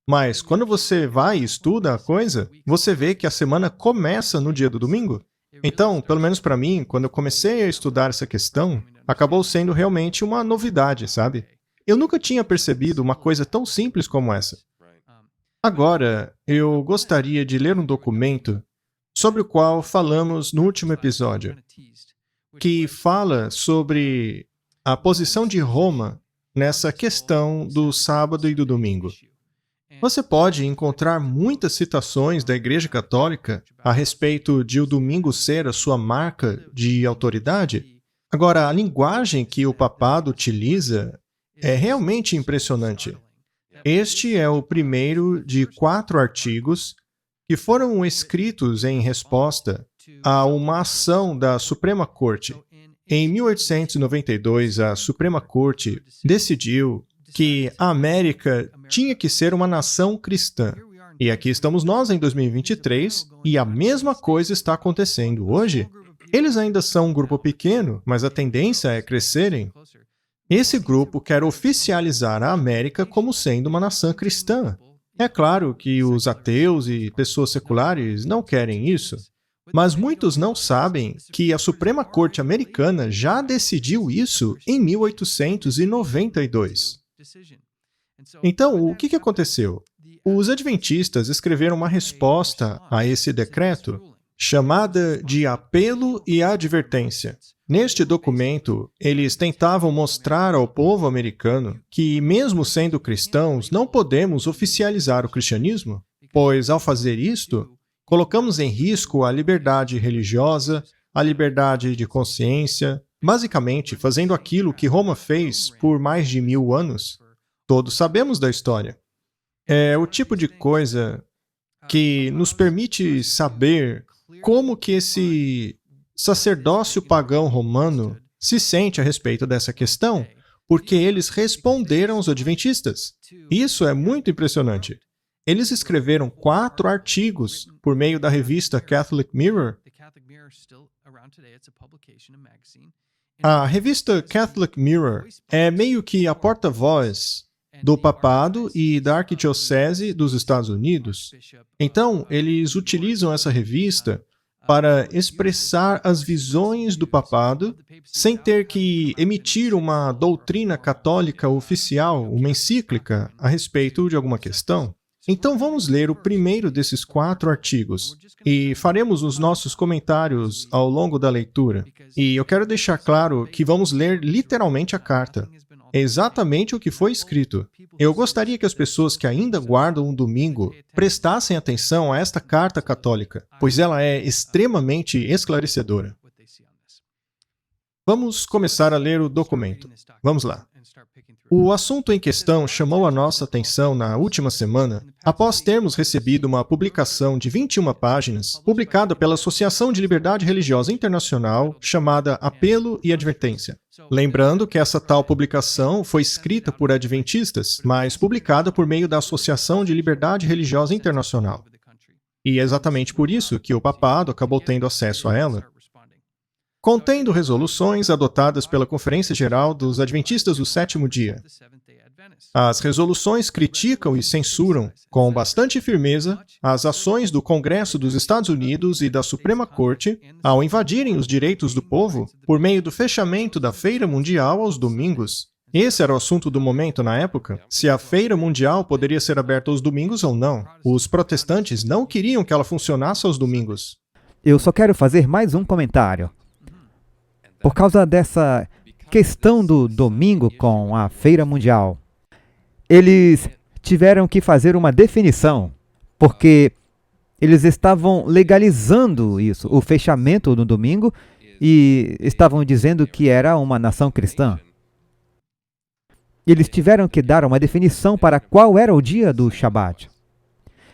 Mas quando você vai e estuda a coisa, você vê que a semana começa no dia do domingo. Então, pelo menos para mim, quando eu comecei a estudar essa questão, acabou sendo realmente uma novidade, sabe? Eu nunca tinha percebido uma coisa tão simples como essa. Agora, eu gostaria de ler um documento sobre o qual falamos no último episódio, que fala sobre a posição de Roma nessa questão do sábado e do domingo. Você pode encontrar muitas citações da Igreja Católica a respeito de o domingo ser a sua marca de autoridade. Agora, a linguagem que o papado utiliza é realmente impressionante. Este é o primeiro de 4 artigos que foram escritos em resposta a uma ação da Suprema Corte. Em 1892, a Suprema Corte decidiu que a América tinha que ser uma nação cristã. E aqui estamos nós em 2023 e a mesma coisa está acontecendo hoje. Eles ainda são um grupo pequeno, mas a tendência é crescerem. Esse grupo quer oficializar a América como sendo uma nação cristã. É claro que os ateus e pessoas seculares não querem isso, mas muitos não sabem que a Suprema Corte Americana já decidiu isso em 1892. Então, o que aconteceu? Os adventistas escreveram uma resposta a esse decreto chamada de apelo e advertência. Neste documento, eles tentavam mostrar ao povo americano que, mesmo sendo cristãos, não podemos oficializar o cristianismo, pois, ao fazer isto, colocamos em risco a liberdade religiosa, a liberdade de consciência, basicamente fazendo aquilo que Roma fez por mais de 1000 anos. Todos sabemos da história. É o tipo de coisa que nos permite saber como que esse sacerdócio pagão romano se sente a respeito dessa questão, porque eles responderam aos adventistas. Isso é muito impressionante. Eles escreveram 4 artigos por meio da revista Catholic Mirror. A revista Catholic Mirror é meio que a porta-voz do papado e da arquidiocese dos Estados Unidos. Então, eles utilizam essa revista para expressar as visões do papado sem ter que emitir uma doutrina católica oficial, uma encíclica a respeito de alguma questão. Então vamos ler o primeiro desses 4 artigos e faremos os nossos comentários ao longo da leitura. E eu quero deixar claro que vamos ler literalmente a carta. É exatamente o que foi escrito. Eu gostaria que as pessoas que ainda guardam um domingo prestassem atenção a esta carta católica, pois ela é extremamente esclarecedora. Vamos começar a ler o documento. Vamos lá. O assunto em questão chamou a nossa atenção na última semana, após termos recebido uma publicação de 21 páginas, publicada pela Associação de Liberdade Religiosa Internacional, chamada Apelo e Advertência. Lembrando que essa tal publicação foi escrita por adventistas, mas publicada por meio da Associação de Liberdade Religiosa Internacional. E é exatamente por isso que o papado acabou tendo acesso a ela. Contendo resoluções adotadas pela Conferência Geral dos Adventistas do Sétimo Dia. As resoluções criticam e censuram, com bastante firmeza, as ações do Congresso dos Estados Unidos e da Suprema Corte ao invadirem os direitos do povo por meio do fechamento da Feira Mundial aos domingos, Esse era o assunto do momento na época, se a feira mundial poderia ser aberta aos domingos ou não. Os protestantes não queriam que ela funcionasse aos domingos. Eu só quero fazer mais um comentário. Por causa dessa questão do domingo com a feira mundial, eles tiveram que fazer uma definição, porque eles estavam legalizando isso, o fechamento no domingo, e estavam dizendo que era uma nação cristã. Eles tiveram que dar uma definição para qual era o dia do Shabat.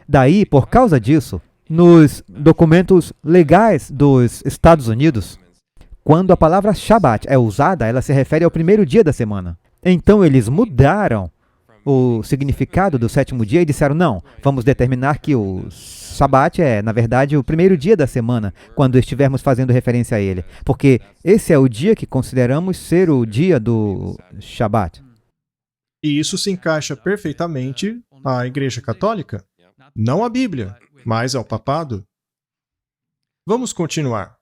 Daí, por causa disso, nos documentos legais dos Estados Unidos, quando a palavra Shabat é usada, ela se refere ao primeiro dia da semana. Então, eles mudaram o significado do sétimo dia e disseram, não, vamos determinar que o Shabat é, na verdade, o primeiro dia da semana, quando estivermos fazendo referência a ele. Porque esse é o dia que consideramos ser o dia do Shabat. E isso se encaixa perfeitamente à Igreja Católica. Não à Bíblia, mas ao papado. Vamos continuar.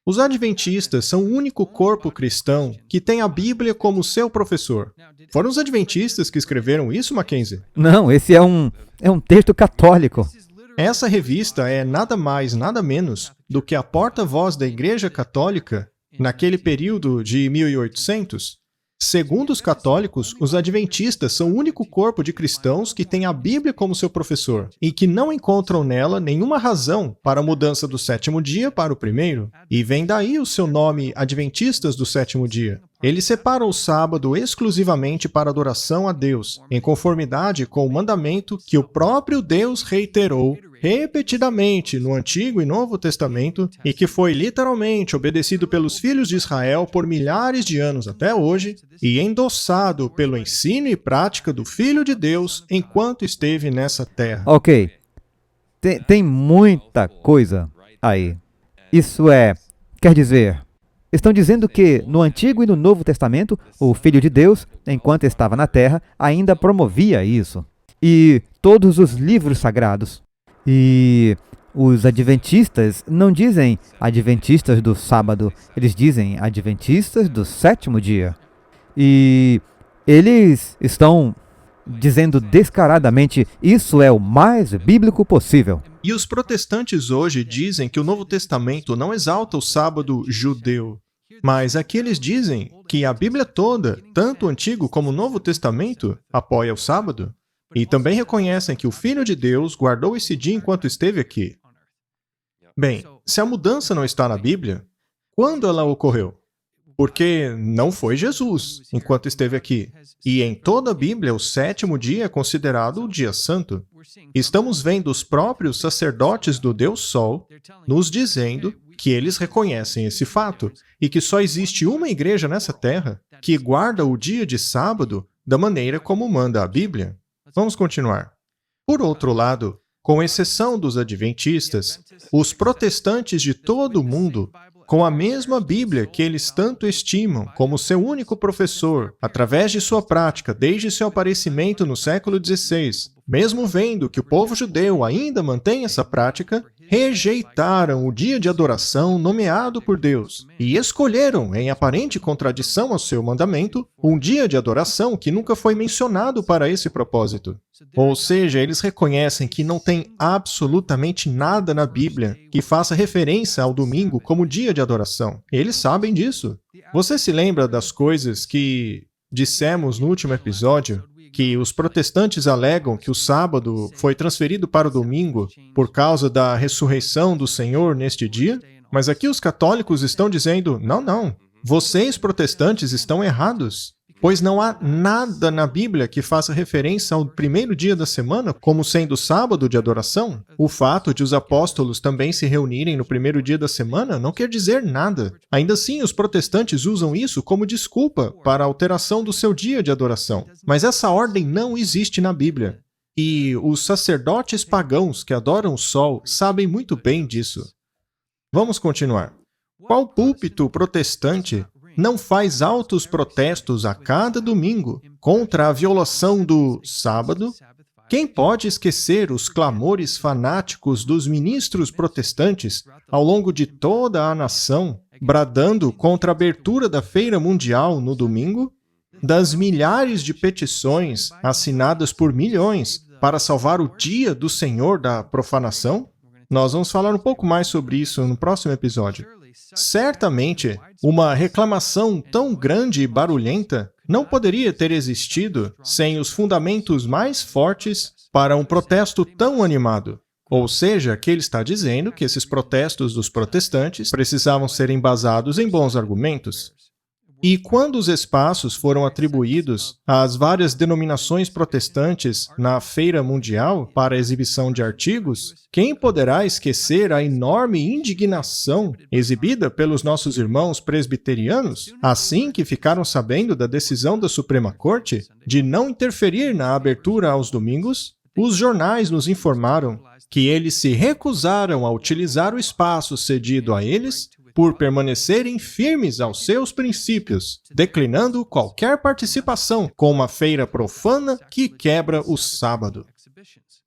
Os adventistas são o único corpo cristão que tem a Bíblia como seu professor. Foram os adventistas que escreveram isso, Mackenzie? Não, esse é um texto católico. Essa revista é nada mais, nada menos do que a porta-voz da Igreja Católica naquele período de 1800. Segundo os católicos, os adventistas são o único corpo de cristãos que tem a Bíblia como seu professor e que não encontram nela nenhuma razão para a mudança do sétimo dia para o primeiro. E vem daí o seu nome Adventistas do Sétimo Dia. Eles separam o sábado exclusivamente para adoração a Deus, em conformidade com o mandamento que o próprio Deus reiterou repetidamente no Antigo e Novo Testamento e que foi literalmente obedecido pelos filhos de Israel por milhares de anos até hoje e endossado pelo ensino e prática do Filho de Deus enquanto esteve nessa terra. Ok, tem muita coisa aí. Isso quer dizer, estão dizendo que no Antigo e no Novo Testamento, o Filho de Deus, enquanto estava na terra, ainda promovia isso. E todos os livros sagrados. E os adventistas não dizem adventistas do sábado, eles dizem adventistas do sétimo dia. E eles estão dizendo descaradamente, isso é o mais bíblico possível. E os protestantes hoje dizem que o Novo Testamento não exalta o sábado judeu. Mas aqui eles dizem que a Bíblia toda, tanto o Antigo como o Novo Testamento, apoia o sábado. E também reconhecem que o Filho de Deus guardou esse dia enquanto esteve aqui. Bem, se a mudança não está na Bíblia, quando ela ocorreu? Porque não foi Jesus enquanto esteve aqui. E em toda a Bíblia, o sétimo dia é considerado o dia santo. Estamos vendo os próprios sacerdotes do Deus Sol nos dizendo que eles reconhecem esse fato e que só existe uma igreja nessa terra que guarda o dia de sábado da maneira como manda a Bíblia. Vamos continuar. Por outro lado, com exceção dos adventistas, os protestantes de todo o mundo, com a mesma Bíblia que eles tanto estimam como seu único professor, através de sua prática desde seu aparecimento no século XVI, mesmo vendo que o povo judeu ainda mantém essa prática, rejeitaram o dia de adoração nomeado por Deus e escolheram, em aparente contradição ao seu mandamento, um dia de adoração que nunca foi mencionado para esse propósito. Ou seja, eles reconhecem que não tem absolutamente nada na Bíblia que faça referência ao domingo como dia de adoração. Eles sabem disso. Você se lembra das coisas que dissemos no último episódio? Que os protestantes alegam que o sábado foi transferido para o domingo por causa da ressurreição do Senhor neste dia? Mas aqui os católicos estão dizendo, não, vocês protestantes estão errados, pois não há nada na Bíblia que faça referência ao primeiro dia da semana como sendo sábado de adoração. O fato de os apóstolos também se reunirem no primeiro dia da semana não quer dizer nada. Ainda assim, os protestantes usam isso como desculpa para a alteração do seu dia de adoração. Mas essa ordem não existe na Bíblia. E os sacerdotes pagãos que adoram o sol sabem muito bem disso. Vamos continuar. Qual púlpito protestante não faz altos protestos a cada domingo contra a violação do sábado? Quem pode esquecer os clamores fanáticos dos ministros protestantes ao longo de toda a nação, bradando contra a abertura da feira mundial no domingo? das milhares de petições assinadas por milhões para salvar o dia do Senhor da profanação? Nós vamos falar um pouco mais sobre isso no próximo episódio. Certamente, uma reclamação tão grande e barulhenta não poderia ter existido sem os fundamentos mais fortes para um protesto tão animado. Ou seja, que ele está dizendo que esses protestos dos protestantes precisavam ser embasados em bons argumentos. E quando os espaços foram atribuídos às várias denominações protestantes na Feira Mundial para a exibição de artigos, quem poderá esquecer a enorme indignação exibida pelos nossos irmãos presbiterianos, assim que ficaram sabendo da decisão da Suprema Corte de não interferir na abertura aos domingos? Os jornais nos informaram que eles se recusaram a utilizar o espaço cedido a eles por permanecerem firmes aos seus princípios, declinando qualquer participação com uma feira profana que quebra o sábado.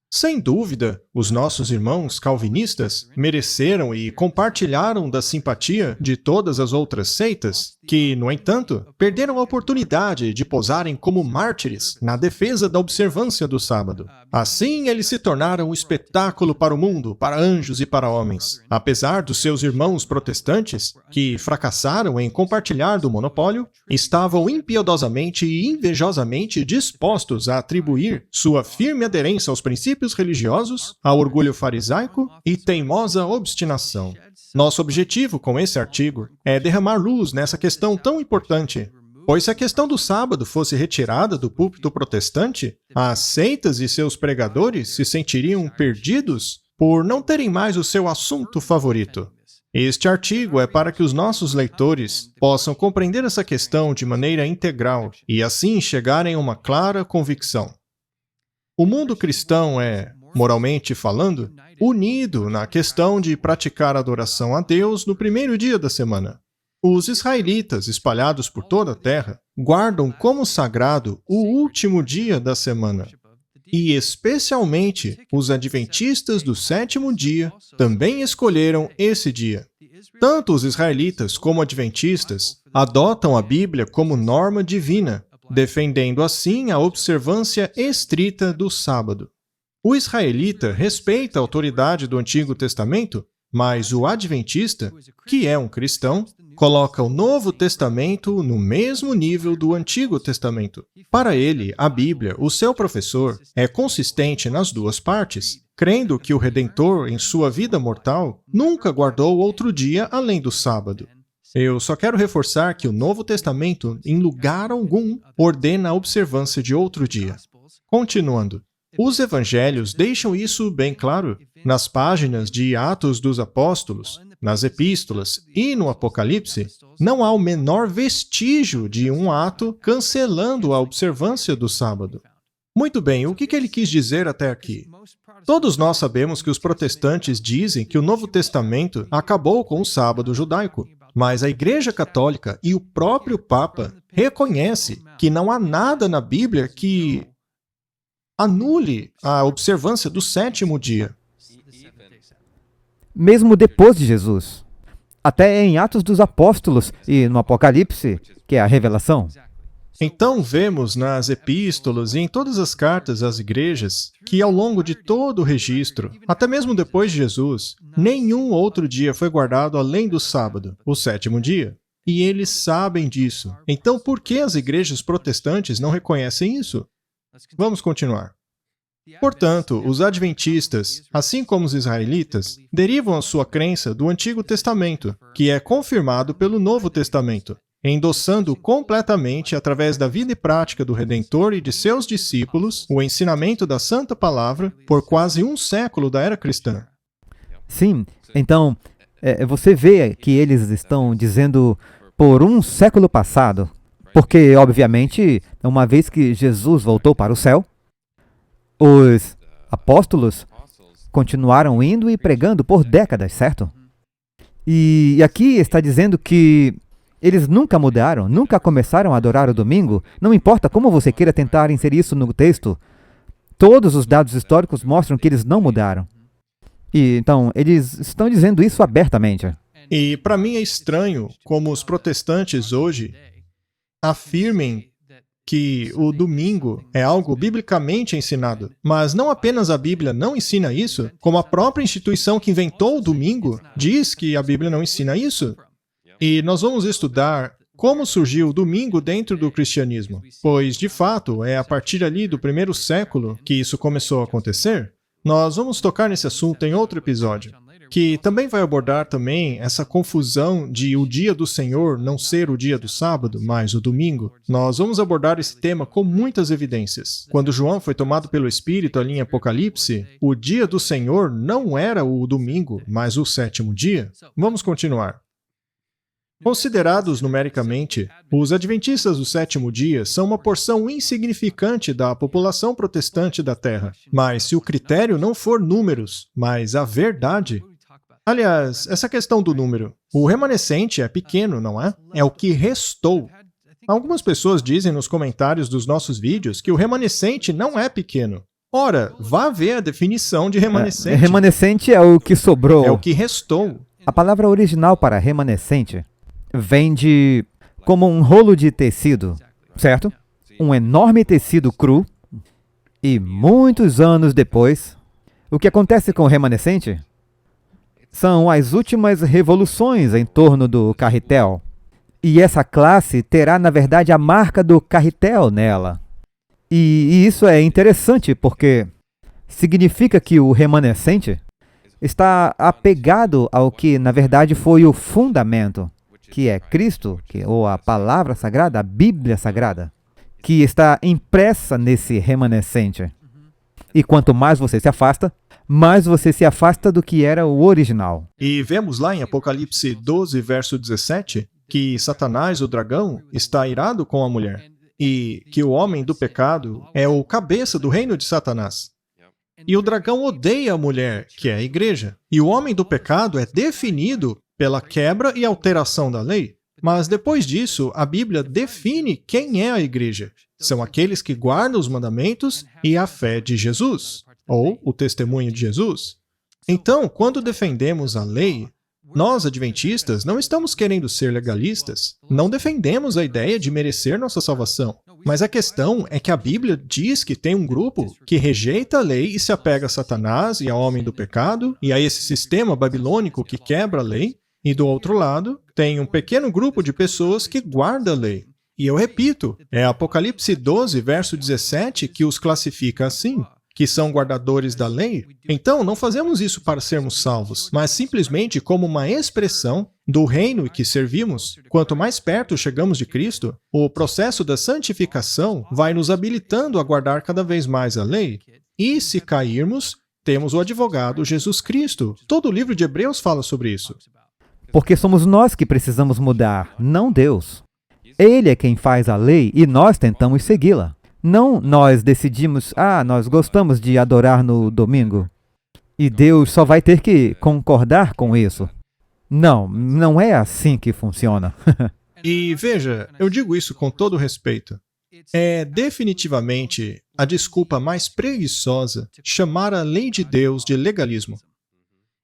Sem dúvida, os nossos irmãos calvinistas mereceram e compartilharam da simpatia de todas as outras seitas, que, no entanto, perderam a oportunidade de posarem como mártires na defesa da observância do sábado. Assim, eles se tornaram um espetáculo para o mundo, para anjos e para homens. Apesar dos seus irmãos protestantes, que fracassaram em compartilhar do monopólio, estavam impiedosamente e invejosamente dispostos a atribuir sua firme aderência aos princípios religiosos, ao orgulho farisaico e teimosa obstinação. Nosso objetivo com esse artigo é derramar luz nessa questão tão importante, pois se a questão do sábado fosse retirada do púlpito protestante, as seitas e seus pregadores se sentiriam perdidos por não terem mais o seu assunto favorito. Este artigo é para que os nossos leitores possam compreender essa questão de maneira integral e assim chegarem a uma clara convicção. O mundo cristão é, moralmente falando, unido na questão de praticar adoração a Deus no primeiro dia da semana. Os israelitas, espalhados por toda a terra, guardam como sagrado o último dia da semana. E, especialmente, os adventistas do sétimo dia também escolheram esse dia. Tanto os israelitas como adventistas adotam a Bíblia como norma divina, defendendo assim a observância estrita do sábado. O israelita respeita a autoridade do Antigo Testamento, mas o adventista, que é um cristão, coloca o Novo Testamento no mesmo nível do Antigo Testamento. Para ele, a Bíblia, o seu professor, é consistente nas duas partes, crendo que o Redentor, em sua vida mortal, nunca guardou outro dia além do sábado. Eu só quero reforçar que o Novo Testamento, em lugar algum, ordena a observância de outro dia. Continuando. Os evangelhos deixam isso bem claro. Nas páginas de Atos dos Apóstolos, nas epístolas e no Apocalipse, não há o menor vestígio de um ato cancelando a observância do sábado. Muito bem, o que ele quis dizer até aqui? Todos nós sabemos que os protestantes dizem que o Novo Testamento acabou com o sábado judaico, mas a Igreja Católica e o próprio Papa reconhecem que não há nada na Bíblia que anule a observância do sétimo dia. Mesmo depois de Jesus, até em Atos dos Apóstolos e no Apocalipse, que é a revelação. Então vemos nas epístolas e em todas as cartas às igrejas que ao longo de todo o registro, até mesmo depois de Jesus, nenhum outro dia foi guardado além do sábado, o sétimo dia. E eles sabem disso. Então por que as igrejas protestantes não reconhecem isso? Vamos continuar. Portanto, os adventistas, assim como os israelitas, derivam a sua crença do Antigo Testamento, que é confirmado pelo Novo Testamento, endossando completamente, através da vida e prática do Redentor e de seus discípulos, o ensinamento da Santa Palavra por quase um século da era cristã. Sim, então, você vê que eles estão dizendo por um século passado, porque, obviamente, uma vez que Jesus voltou para o céu, os apóstolos continuaram indo e pregando por décadas, certo? E aqui está dizendo que eles nunca mudaram, nunca começaram a adorar o domingo, não importa como você queira tentar inserir isso no texto, todos os dados históricos mostram que eles não mudaram. E então, eles estão dizendo isso abertamente. E para mim é estranho como os protestantes hoje afirmem que o domingo é algo biblicamente ensinado. Mas não apenas a Bíblia não ensina isso, como a própria instituição que inventou o domingo diz que a Bíblia não ensina isso. E nós vamos estudar como surgiu o domingo dentro do cristianismo, pois, de fato, é a partir ali do primeiro século que isso começou a acontecer. Nós vamos tocar nesse assunto em outro episódio, que também vai abordar também essa confusão de o dia do Senhor não ser o dia do sábado, mas o domingo. Nós vamos abordar esse tema com muitas evidências. Quando João foi tomado pelo Espírito ali em Apocalipse, o dia do Senhor não era o domingo, mas o sétimo dia. Vamos continuar. Considerados numericamente, os adventistas do sétimo dia são uma porção insignificante da população protestante da Terra. Mas se o critério não for números, mas a verdade... Aliás, essa questão do número, o remanescente é pequeno, não é? É o que restou. Algumas pessoas dizem nos comentários dos nossos vídeos que o remanescente não é pequeno. Ora, vá ver a definição de remanescente. Remanescente é o que sobrou. É o que restou. A palavra original para remanescente vem de como um rolo de tecido, certo? Um enorme tecido cru. E muitos anos depois, o que acontece com o remanescente são as últimas revoluções em torno do carretel. E essa classe terá, na verdade, a marca do carretel nela. E isso é interessante porque significa que o remanescente está apegado ao que, na verdade, foi o fundamento, que é Cristo, ou a palavra sagrada, a Bíblia sagrada, que está impressa nesse remanescente. E quanto mais você se afasta, mais você se afasta do que era o original. E vemos lá em Apocalipse 12, verso 17, que Satanás, o dragão, está irado com a mulher, e que o homem do pecado é o cabeça do reino de Satanás. E o dragão odeia a mulher, que é a igreja. E o homem do pecado é definido pela quebra e alteração da lei. Mas depois disso, a Bíblia define quem é a igreja. São aqueles que guardam os mandamentos e a fé de Jesus, ou o testemunho de Jesus. Então, quando defendemos a lei, nós, adventistas, não estamos querendo ser legalistas. Não defendemos a ideia de merecer nossa salvação. Mas a questão é que a Bíblia diz que tem um grupo que rejeita a lei e se apega a Satanás e ao homem do pecado, e a esse sistema babilônico que quebra a lei. E do outro lado, tem um pequeno grupo de pessoas que guarda a lei. E eu repito, é Apocalipse 12, verso 17, que os classifica assim, que são guardadores da lei. Então, não fazemos isso para sermos salvos, mas simplesmente como uma expressão do reino que servimos. Quanto mais perto chegamos de Cristo, o processo da santificação vai nos habilitando a guardar cada vez mais a lei. E se cairmos, temos o advogado Jesus Cristo. Todo o livro de Hebreus fala sobre isso. Porque somos nós que precisamos mudar, não Deus. Ele é quem faz a lei e nós tentamos segui-la. Não nós decidimos, nós gostamos de adorar no domingo. E Deus só vai ter que concordar com isso. Não, não é assim que funciona. E veja, eu digo isso com todo respeito. É definitivamente a desculpa mais preguiçosa chamar a lei de Deus de legalismo.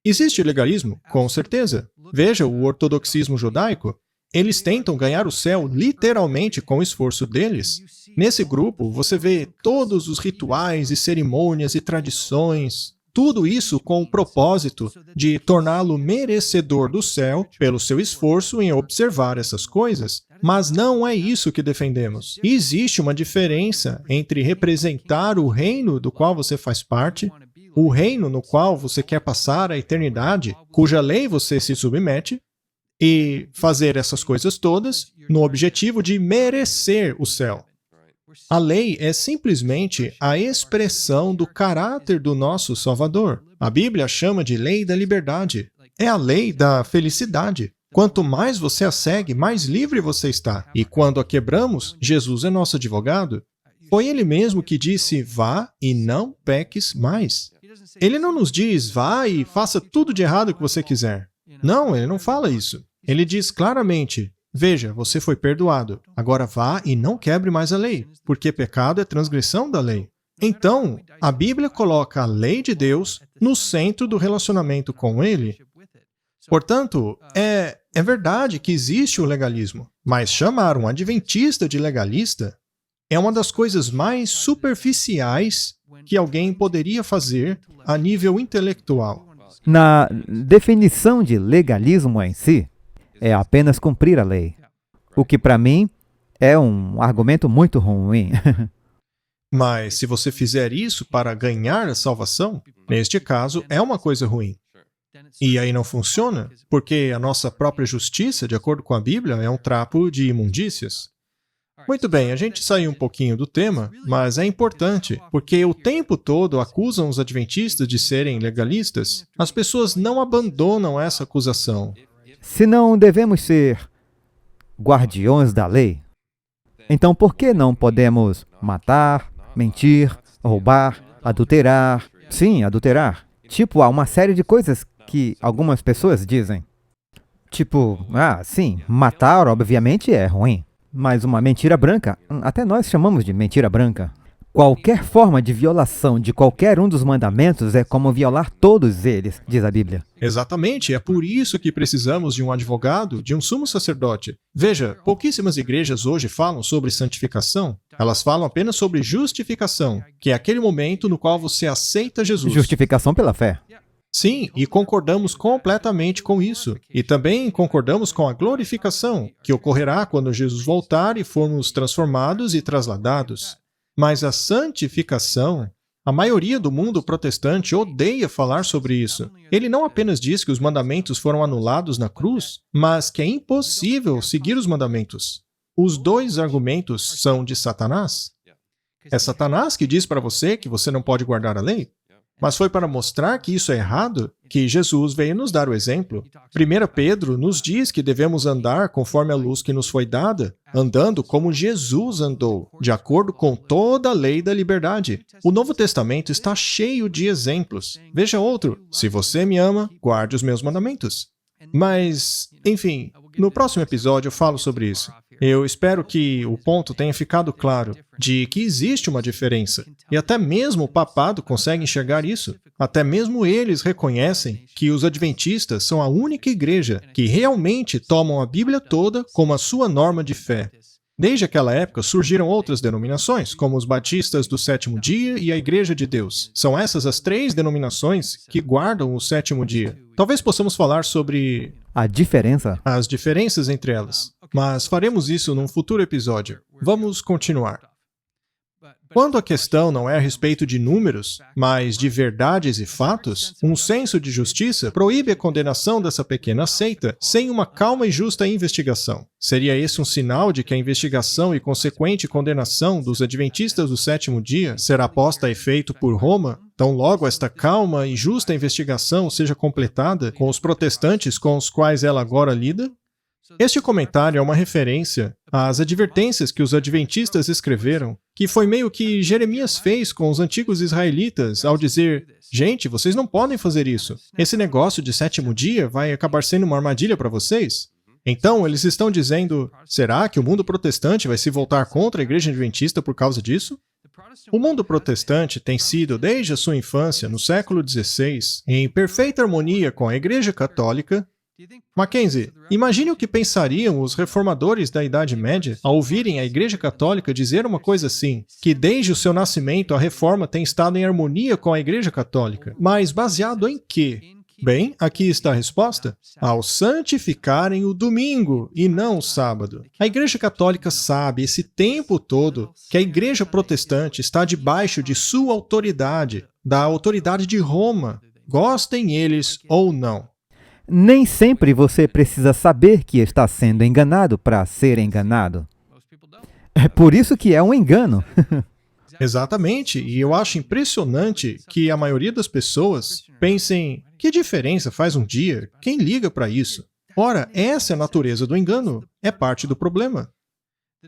Existe legalismo? Com certeza. Veja o ortodoxismo judaico. Eles tentam ganhar o céu literalmente com o esforço deles. Nesse grupo, você vê todos os rituais e cerimônias e tradições, tudo isso com o propósito de torná-lo merecedor do céu pelo seu esforço em observar essas coisas. Mas não é isso que defendemos. Existe uma diferença entre representar o reino do qual você faz parte, o reino no qual você quer passar a eternidade, cuja lei você se submete, e fazer essas coisas todas no objetivo de merecer o céu. A lei é simplesmente a expressão do caráter do nosso Salvador. A Bíblia chama de lei da liberdade. É a lei da felicidade. Quanto mais você a segue, mais livre você está. E quando a quebramos, Jesus é nosso advogado. Foi Ele mesmo que disse, vá e não peques mais. Ele não nos diz, vá e faça tudo de errado que você quiser. Não, Ele não fala isso. Ele diz claramente, veja, você foi perdoado. Agora vá e não quebre mais a lei, porque pecado é transgressão da lei. Então, a Bíblia coloca a lei de Deus no centro do relacionamento com Ele. Portanto, é verdade que existe o legalismo, mas chamar um adventista de legalista é uma das coisas mais superficiais que alguém poderia fazer a nível intelectual. Na definição de legalismo em si, é apenas cumprir a lei. O que para mim é um argumento muito ruim. Mas se você fizer isso para ganhar a salvação, neste caso, é uma coisa ruim. E aí não funciona, porque a nossa própria justiça, de acordo com a Bíblia, é um trapo de imundícias. Muito bem, a gente saiu um pouquinho do tema, mas é importante, porque o tempo todo acusam os adventistas de serem legalistas. As pessoas não abandonam essa acusação. Se não devemos ser guardiões da lei, então por que não podemos matar, mentir, roubar, adulterar? Sim, adulterar. Tipo, há uma série de coisas que algumas pessoas dizem. Tipo, sim, matar obviamente é ruim. Mas uma mentira branca, até nós chamamos de mentira branca. Qualquer forma de violação de qualquer um dos mandamentos é como violar todos eles, diz a Bíblia. Exatamente, é por isso que precisamos de um advogado, de um sumo sacerdote. Veja, pouquíssimas igrejas hoje falam sobre santificação. Elas falam apenas sobre justificação, que é aquele momento no qual você aceita Jesus. Justificação pela fé. Sim, e concordamos completamente com isso. E também concordamos com a glorificação, que ocorrerá quando Jesus voltar e formos transformados e trasladados. Mas a santificação, a maioria do mundo protestante odeia falar sobre isso. Ele não apenas diz que os mandamentos foram anulados na cruz, mas que é impossível seguir os mandamentos. Os dois argumentos são de Satanás. É Satanás que diz para você que você não pode guardar a lei? Mas foi para mostrar que isso é errado que Jesus veio nos dar o exemplo. 1 Pedro nos diz que devemos andar conforme a luz que nos foi dada, andando como Jesus andou, de acordo com toda a lei da liberdade. O Novo Testamento está cheio de exemplos. Veja outro: se você me ama, guarde os meus mandamentos. Mas, enfim, no próximo episódio eu falo sobre isso. Eu espero que o ponto tenha ficado claro de que existe uma diferença. E até mesmo o papado consegue enxergar isso. Até mesmo eles reconhecem que os adventistas são a única igreja que realmente tomam a Bíblia toda como a sua norma de fé. Desde aquela época surgiram outras denominações, como os batistas do sétimo dia e a Igreja de Deus. São essas as três denominações que guardam o sétimo dia. Talvez possamos falar sobre A diferença? as diferenças entre elas, mas faremos isso num futuro episódio. Vamos continuar. Quando a questão não é a respeito de números, mas de verdades e fatos, um senso de justiça proíbe a condenação dessa pequena seita sem uma calma e justa investigação. Seria esse um sinal de que a investigação e consequente condenação dos adventistas do sétimo dia será posta a efeito por Roma? Tão logo esta calma e justa investigação seja completada com os protestantes com os quais ela agora lida? Este comentário é uma referência às advertências que os adventistas escreveram, que foi meio que Jeremias fez com os antigos israelitas ao dizer: gente, vocês não podem fazer isso. Esse negócio de sétimo dia vai acabar sendo uma armadilha para vocês. Então, eles estão dizendo: será que o mundo protestante vai se voltar contra a igreja adventista por causa disso? O mundo protestante tem sido, desde a sua infância, no século XVI, em perfeita harmonia com a igreja católica. Mackenzie, imagine o que pensariam os reformadores da Idade Média ao ouvirem a Igreja Católica dizer uma coisa assim, que desde o seu nascimento a reforma tem estado em harmonia com a Igreja Católica. Mas baseado em quê? Bem, aqui está a resposta. Ao santificarem o domingo e não o sábado. A Igreja Católica sabe esse tempo todo que a Igreja Protestante está debaixo de sua autoridade, da autoridade de Roma, gostem eles ou não. Nem sempre você precisa saber que está sendo enganado para ser enganado. É por isso que é um engano. Exatamente, e eu acho impressionante que a maioria das pessoas pensem: que diferença faz um dia? Quem liga para isso? Ora, essa é a natureza do engano, é parte do problema.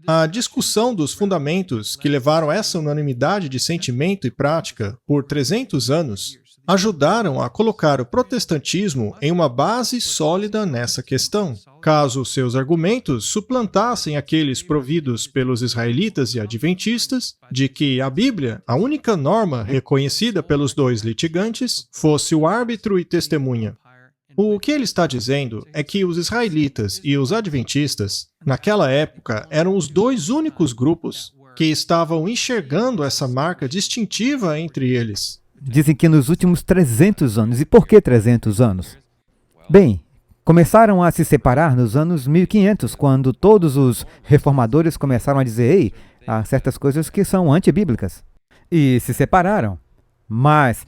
A discussão dos fundamentos que levaram a essa unanimidade de sentimento e prática por 300 anos ajudaram a colocar o protestantismo em uma base sólida nessa questão. Caso seus argumentos suplantassem aqueles providos pelos israelitas e adventistas, de que a Bíblia, a única norma reconhecida pelos dois litigantes, fosse o árbitro e testemunha. O que ele está dizendo é que os israelitas e os adventistas, naquela época, eram os dois únicos grupos que estavam enxergando essa marca distintiva entre eles. Dizem que nos últimos 300 anos. E por que 300 anos? Bem, começaram a se separar nos anos 1500, quando todos os reformadores começaram a dizer: ei, há certas coisas que são antibíblicas. E se separaram. Mas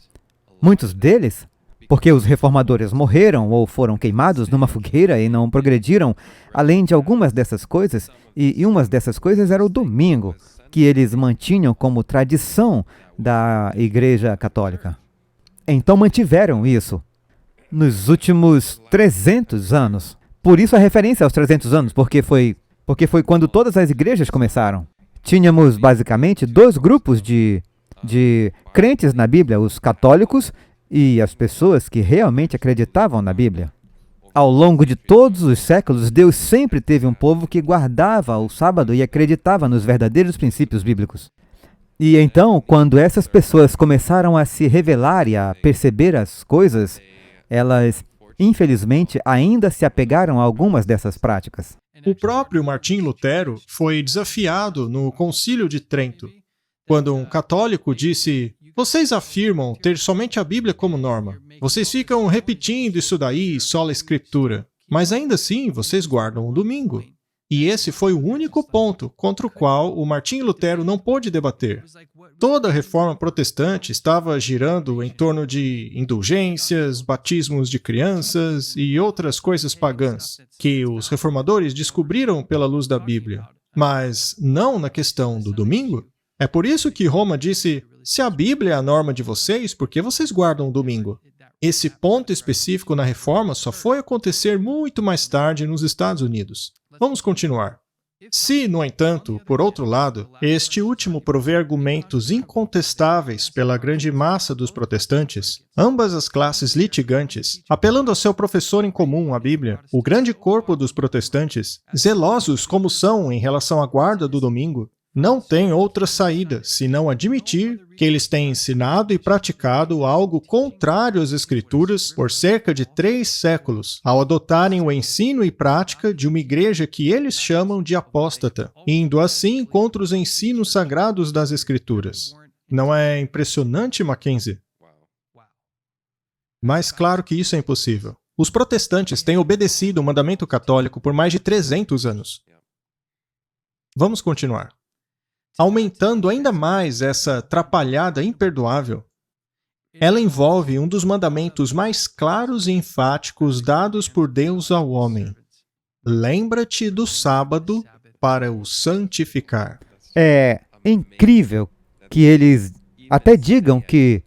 muitos deles, porque os reformadores morreram ou foram queimados numa fogueira e não progrediram, além de algumas dessas coisas, e umas dessas coisas era o domingo, que eles mantinham como tradição da Igreja Católica. Então mantiveram isso nos últimos 300 anos. Por isso a referência aos 300 anos, porque foi quando todas as igrejas começaram. Tínhamos basicamente dois grupos de crentes na Bíblia, os católicos e as pessoas que realmente acreditavam na Bíblia. Ao longo de todos os séculos, Deus sempre teve um povo que guardava o sábado e acreditava nos verdadeiros princípios bíblicos. E então, quando essas pessoas começaram a se revelar e a perceber as coisas, elas, infelizmente, ainda se apegaram a algumas dessas práticas. O próprio Martim Lutero foi desafiado no Concílio de Trento, quando um católico disse: vocês afirmam ter somente a Bíblia como norma. Vocês ficam repetindo isso daí, sola escritura. Mas ainda assim, vocês guardam o domingo. E esse foi o único ponto contra o qual o Martim Lutero não pôde debater. Toda a reforma protestante estava girando em torno de indulgências, batismos de crianças e outras coisas pagãs, que os reformadores descobriram pela luz da Bíblia, mas não na questão do domingo. É por isso que Roma disse: se a Bíblia é a norma de vocês, por que vocês guardam o domingo? Esse ponto específico na reforma só foi acontecer muito mais tarde nos Estados Unidos. Vamos continuar. Se, no entanto, por outro lado, este último prover argumentos incontestáveis pela grande massa dos protestantes, ambas as classes litigantes, apelando ao seu professor em comum, a Bíblia, o grande corpo dos protestantes, zelosos como são em relação à guarda do domingo, não tem outra saída senão admitir que eles têm ensinado e praticado algo contrário às Escrituras por cerca de 3 séculos, ao adotarem o ensino e prática de uma igreja que eles chamam de apóstata, indo assim contra os ensinos sagrados das Escrituras. Não é impressionante, Mackenzie? Mas claro que isso é impossível. Os protestantes têm obedecido o mandamento católico por mais de 300 anos. Vamos continuar. Aumentando ainda mais essa atrapalhada imperdoável, ela envolve um dos mandamentos mais claros e enfáticos dados por Deus ao homem. Lembra-te do sábado para o santificar. É incrível que eles até digam que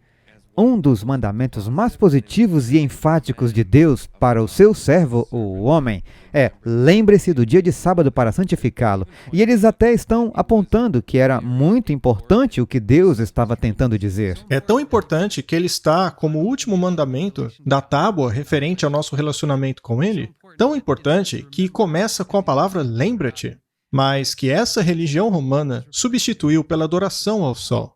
um dos mandamentos mais positivos e enfáticos de Deus para o seu servo, o homem, é: lembre-se do dia de sábado para santificá-lo. E eles até estão apontando que era muito importante o que Deus estava tentando dizer. É tão importante que ele está como o último mandamento da tábua referente ao nosso relacionamento com ele, tão importante que começa com a palavra lembra-te, mas que essa religião romana substituiu pela adoração ao sol.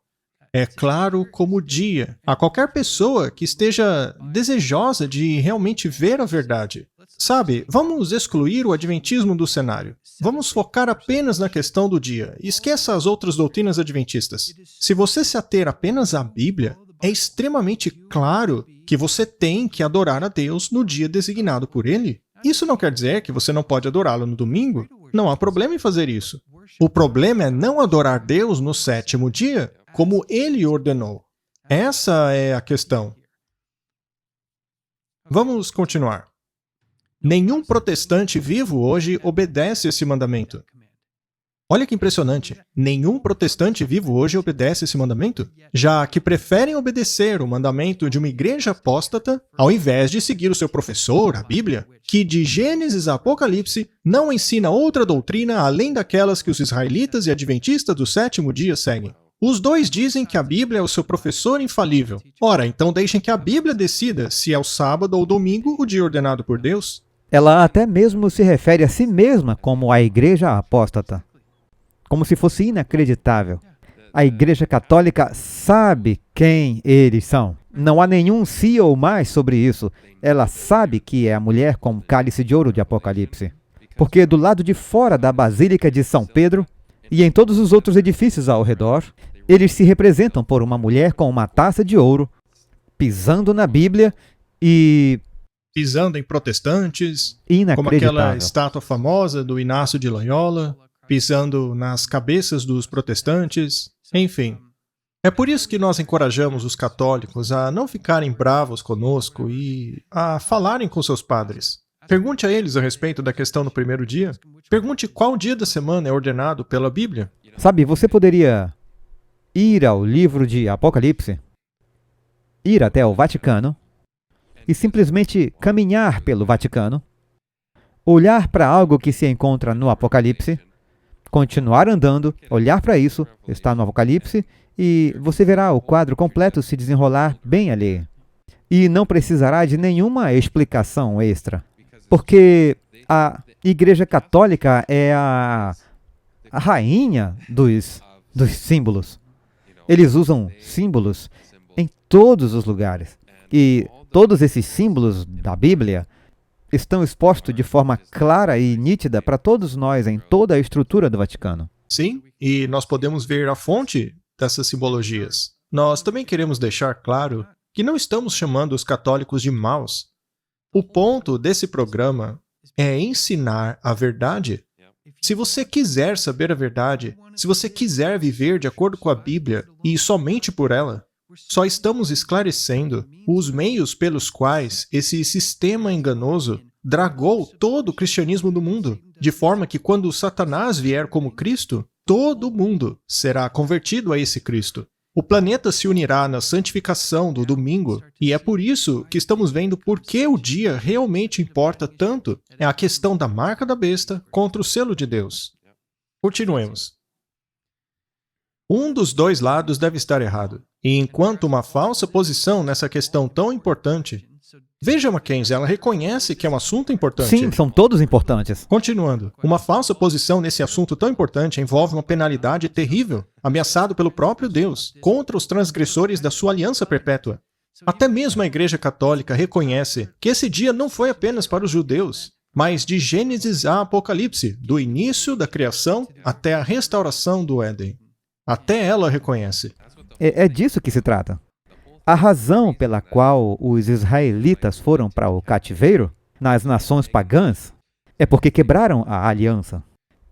É claro como o dia a qualquer pessoa que esteja desejosa de realmente ver a verdade. Sabe, vamos excluir o adventismo do cenário. Vamos focar apenas na questão do dia. Esqueça as outras doutrinas adventistas. Se você se ater apenas à Bíblia, é extremamente claro que você tem que adorar a Deus no dia designado por Ele. Isso não quer dizer que você não pode adorá-lo no domingo. Não há problema em fazer isso. O problema é não adorar Deus no 7º dia, como Ele ordenou. Essa é a questão. Vamos continuar. Nenhum protestante vivo hoje obedece esse mandamento. Olha que impressionante. Nenhum protestante vivo hoje obedece esse mandamento, já que preferem obedecer o mandamento de uma igreja apóstata ao invés de seguir o seu professor, a Bíblia, que de Gênesis a Apocalipse não ensina outra doutrina além daquelas que os israelitas e adventistas do 7º dia seguem. Os dois dizem que a Bíblia é o seu professor infalível. Ora, então deixem que a Bíblia decida se é o sábado ou domingo o dia ordenado por Deus. Ela até mesmo se refere a si mesma como a igreja apóstata. Como se fosse inacreditável. A Igreja Católica sabe quem eles são. Não há nenhum se ou mais sobre isso. Ela sabe que é a mulher com cálice de ouro de Apocalipse. Porque do lado de fora da Basílica de São Pedro, E em todos os outros edifícios ao redor, eles se representam por uma mulher com uma taça de ouro, pisando na Bíblia e... pisando em protestantes, como aquela inacreditável. estátua famosa do Inácio de Loyola, pisando nas cabeças dos protestantes, enfim. É por isso que nós encorajamos os católicos a não ficarem bravos conosco e a falarem com seus padres. Pergunte a eles a respeito da questão do primeiro dia. Pergunte qual dia da semana é ordenado pela Bíblia. Sabe, você poderia ir ao livro de Apocalipse, ir até o Vaticano e simplesmente caminhar pelo Vaticano, olhar para algo que se encontra no Apocalipse, continuar andando, olhar para isso, está no Apocalipse, e você verá o quadro completo se desenrolar bem ali. E não precisará de nenhuma explicação extra, porque a Igreja Católica é a rainha dos símbolos. Eles usam símbolos em todos os lugares. E todos esses símbolos da Bíblia estão expostos de forma clara e nítida para todos nós em toda a estrutura do Vaticano. Sim, e nós podemos ver a fonte dessas simbologias. Nós também queremos deixar claro que não estamos chamando os católicos de maus. O ponto desse programa é ensinar a verdade. Se você quiser saber a verdade, se você quiser viver de acordo com a Bíblia e somente por ela, só estamos esclarecendo os meios pelos quais esse sistema enganoso dragou todo o cristianismo do mundo, de forma que quando Satanás vier como Cristo, todo mundo será convertido a esse Cristo. O planeta se unirá na santificação do domingo, e é por isso que estamos vendo por que o dia realmente importa tanto. É a questão da marca da besta contra o selo de Deus. Continuemos. Um dos dois lados deve estar errado. E enquanto uma falsa posição nessa questão tão importante... Veja, Mackenzie, ela reconhece que é um assunto importante. Sim, são todos importantes. Continuando, uma falsa posição nesse assunto tão importante envolve uma penalidade terrível, ameaçado pelo próprio Deus, contra os transgressores da sua aliança perpétua. Até mesmo a Igreja Católica reconhece que esse dia não foi apenas para os judeus, mas de Gênesis a Apocalipse, do início da criação até a restauração do Éden. Até ela reconhece. É disso que se trata. A razão pela qual os israelitas foram para o cativeiro nas nações pagãs é porque quebraram a aliança.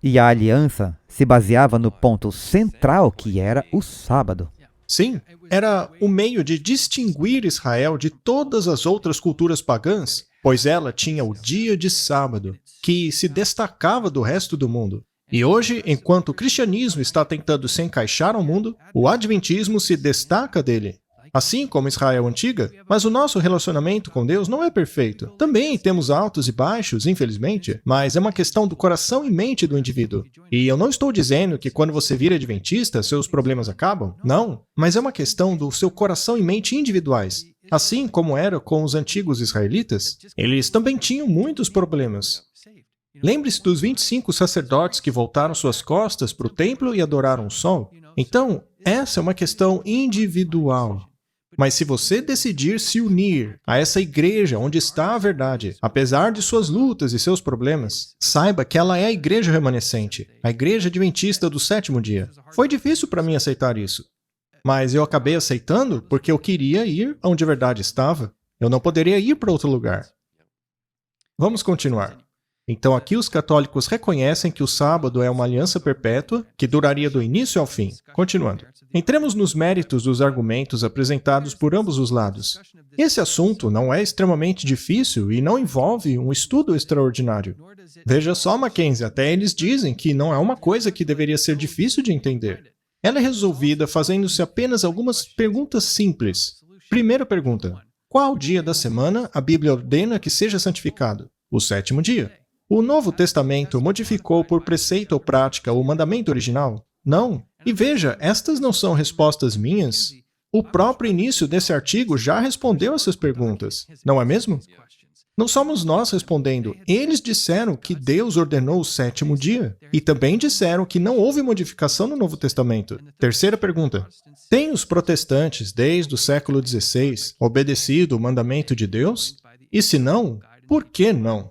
E a aliança se baseava no ponto central, que era o sábado. Sim, era o meio de distinguir Israel de todas as outras culturas pagãs, pois ela tinha o dia de sábado, que se destacava do resto do mundo. E hoje, enquanto o cristianismo está tentando se encaixar ao mundo, o adventismo se destaca dele. Assim como Israel antiga, mas o nosso relacionamento com Deus não é perfeito. Também temos altos e baixos, infelizmente, mas é uma questão do coração e mente do indivíduo. E eu não estou dizendo que quando você vira adventista, seus problemas acabam. Não, mas é uma questão do seu coração e mente individuais. Assim como era com os antigos israelitas, eles também tinham muitos problemas. Lembre-se dos 25 sacerdotes que voltaram suas costas para o templo e adoraram o sol. Então, essa é uma questão individual. Mas se você decidir se unir a essa igreja onde está a verdade, apesar de suas lutas e seus problemas, saiba que ela é a igreja remanescente, a igreja adventista do sétimo dia. Foi difícil para mim aceitar isso. Mas eu acabei aceitando porque eu queria ir onde a verdade estava. Eu não poderia ir para outro lugar. Vamos continuar. Então aqui os católicos reconhecem que o sábado é uma aliança perpétua que duraria do início ao fim. Continuando. Entremos nos méritos dos argumentos apresentados por ambos os lados. Esse assunto não é extremamente difícil e não envolve um estudo extraordinário. Veja só, Mackenzie, até eles dizem que não é uma coisa que deveria ser difícil de entender. Ela é resolvida fazendo-se apenas algumas perguntas simples. Primeira pergunta. Qual dia da semana a Bíblia ordena que seja santificado? O sétimo dia. O Novo Testamento modificou por preceito ou prática o mandamento original? Não. E veja, estas não são respostas minhas. O próprio início desse artigo já respondeu essas perguntas, não é mesmo? Não somos nós respondendo. Eles disseram que Deus ordenou o sétimo dia. E também disseram que não houve modificação no Novo Testamento. Terceira pergunta. Têm os protestantes, desde o século XVI, obedecido o mandamento de Deus? E se não, por que não?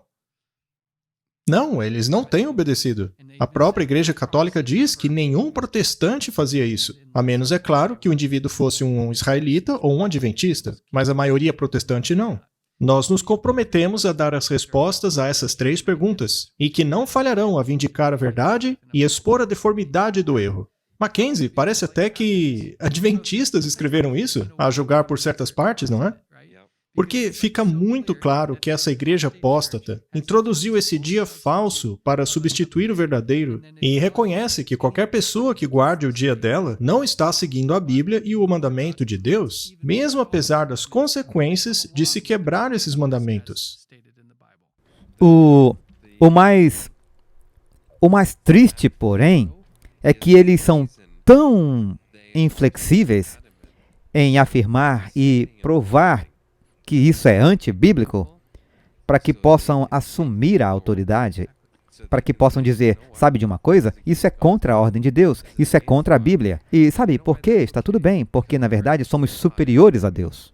Não, eles não têm obedecido. A própria Igreja Católica diz que nenhum protestante fazia isso, a menos, é claro, que o indivíduo fosse um israelita ou um adventista, mas a maioria protestante não. Nós nos comprometemos a dar as respostas a essas 3 perguntas, e que não falharão a vindicar a verdade e expor a deformidade do erro. Mackenzie, parece até que adventistas escreveram isso, a julgar por certas partes, não é? Porque fica muito claro que essa igreja apóstata introduziu esse dia falso para substituir o verdadeiro e reconhece que qualquer pessoa que guarde o dia dela não está seguindo a Bíblia e o mandamento de Deus, mesmo apesar das consequências de se quebrar esses mandamentos. O mais triste, porém, é que eles são tão inflexíveis em afirmar e provar que isso é antibíblico, para que possam assumir a autoridade, para que possam dizer, sabe de uma coisa? Isso é contra a ordem de Deus, isso é contra a Bíblia. E sabe por quê? Está tudo bem, porque na verdade somos superiores a Deus.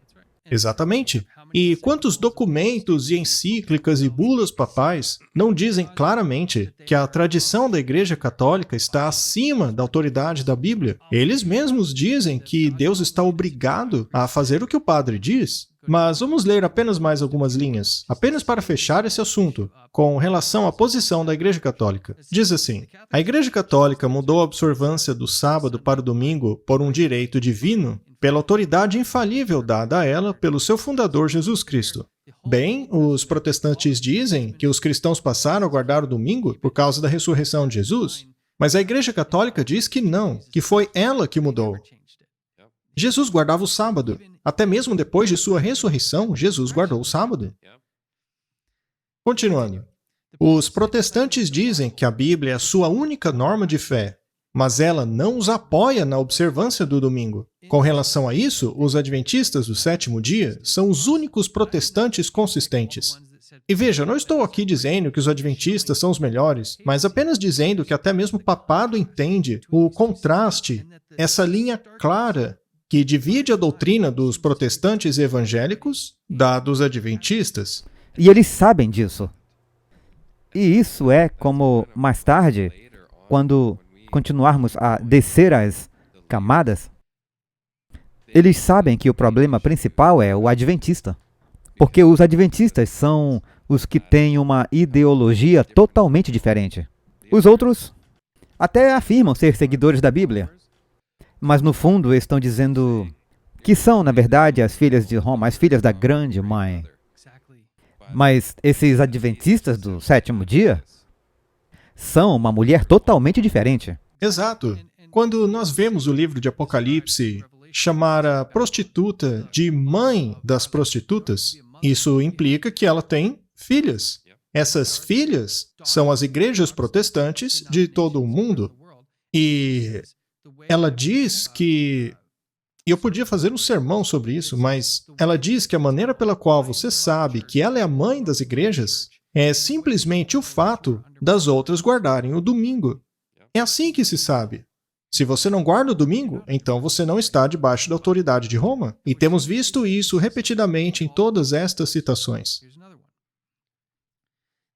Exatamente. E quantos documentos e encíclicas e bulas papais não dizem claramente que a tradição da Igreja Católica está acima da autoridade da Bíblia? Eles mesmos dizem que Deus está obrigado a fazer o que o padre diz. Mas vamos ler apenas mais algumas linhas, apenas para fechar esse assunto, com relação à posição da Igreja Católica. Diz assim: a Igreja Católica mudou a observância do sábado para o domingo por um direito divino, pela autoridade infalível dada a ela pelo seu fundador Jesus Cristo. Bem, os protestantes dizem que os cristãos passaram a guardar o domingo por causa da ressurreição de Jesus, mas a Igreja Católica diz que não, que foi ela que mudou. Jesus guardava o sábado. Até mesmo depois de sua ressurreição, Jesus guardou o sábado. Continuando. Os protestantes dizem que a Bíblia é a sua única norma de fé, mas ela não os apoia na observância do domingo. Com relação a isso, os adventistas do sétimo dia são os únicos protestantes consistentes. E veja, eu não estou aqui dizendo que os adventistas são os melhores, mas apenas dizendo que até mesmo o papado entende o contraste, essa linha clara que divide a doutrina dos protestantes evangélicos da dos adventistas. E eles sabem disso. E isso é como, mais tarde, quando continuarmos a descer as camadas, eles sabem que o problema principal é o adventista. Porque os adventistas são os que têm uma ideologia totalmente diferente. Os outros até afirmam ser seguidores da Bíblia, mas no fundo estão dizendo que são, na verdade, as filhas de Roma, as filhas da grande mãe. Mas esses adventistas do sétimo dia são uma mulher totalmente diferente. Exato. Quando nós vemos o livro de Apocalipse chamar a prostituta de mãe das prostitutas, isso implica que ela tem filhas. Essas filhas são as igrejas protestantes de todo o mundo. E ela diz que... E eu podia fazer um sermão sobre isso, mas ela diz que a maneira pela qual você sabe que ela é a mãe das igrejas é simplesmente o fato das outras guardarem o domingo. É assim que se sabe. Se você não guarda o domingo, então você não está debaixo da autoridade de Roma. E temos visto isso repetidamente em todas estas citações.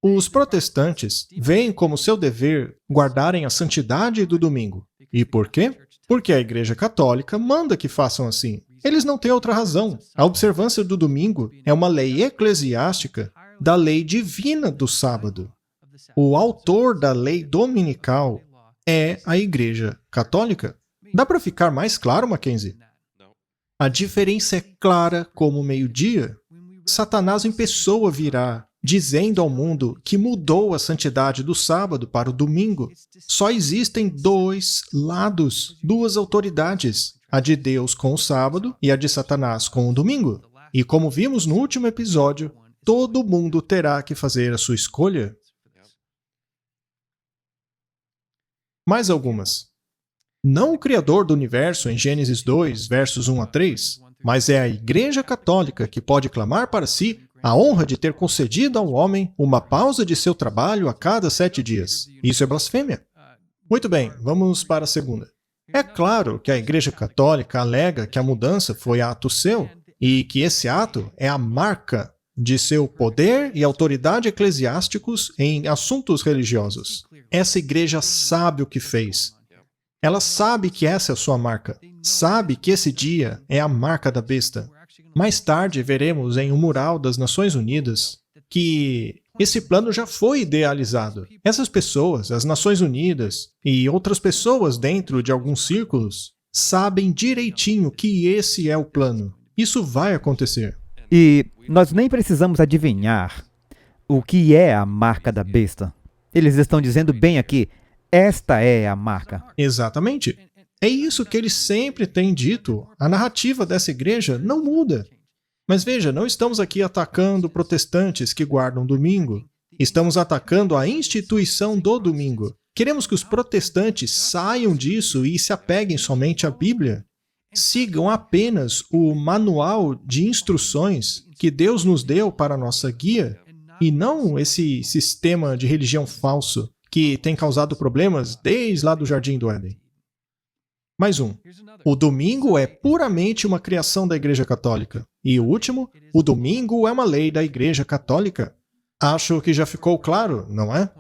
Os protestantes veem como seu dever guardarem a santidade do domingo. E por quê? Porque a Igreja Católica manda que façam assim. Eles não têm outra razão. A observância do domingo é uma lei eclesiástica da lei divina do sábado. O autor da lei dominical é a Igreja Católica. Dá para ficar mais claro, Mackenzie? A diferença é clara como o meio-dia. Satanás em pessoa virá, dizendo ao mundo que mudou a santidade do sábado para o domingo. Só existem dois lados, duas autoridades, a de Deus com o sábado e a de Satanás com o domingo. E como vimos no último episódio, todo mundo terá que fazer a sua escolha. Mais algumas. Não o Criador do universo em Gênesis 2, versos 1 a 3, mas é a Igreja Católica que pode clamar para si a honra de ter concedido ao homem uma pausa de seu trabalho a cada 7 dias. Isso é blasfêmia. Muito bem, vamos para a segunda. É claro que a Igreja Católica alega que a mudança foi ato seu e que esse ato é a marca de seu poder e autoridade eclesiásticos em assuntos religiosos. Essa igreja sabe o que fez. Ela sabe que essa é a sua marca. Sabe que esse dia é a marca da besta. Mais tarde veremos em um mural das Nações Unidas que esse plano já foi idealizado. Essas pessoas, as Nações Unidas e outras pessoas dentro de alguns círculos, sabem direitinho que esse é o plano. Isso vai acontecer. E nós nem precisamos adivinhar o que é a marca da besta. Eles estão dizendo bem aqui, esta é a marca. Exatamente. É isso que eles sempre têm dito. A narrativa dessa igreja não muda. Mas veja, não estamos aqui atacando protestantes que guardam domingo. Estamos atacando a instituição do domingo. Queremos que os protestantes saiam disso e se apeguem somente à Bíblia. Sigam apenas o manual de instruções que Deus nos deu para a nossa guia e não esse sistema de religião falso que tem causado problemas desde lá do Jardim do Éden. Mais um. O domingo é puramente uma criação da Igreja Católica. E o último, o domingo é uma lei da Igreja Católica. Acho que já ficou claro, não é?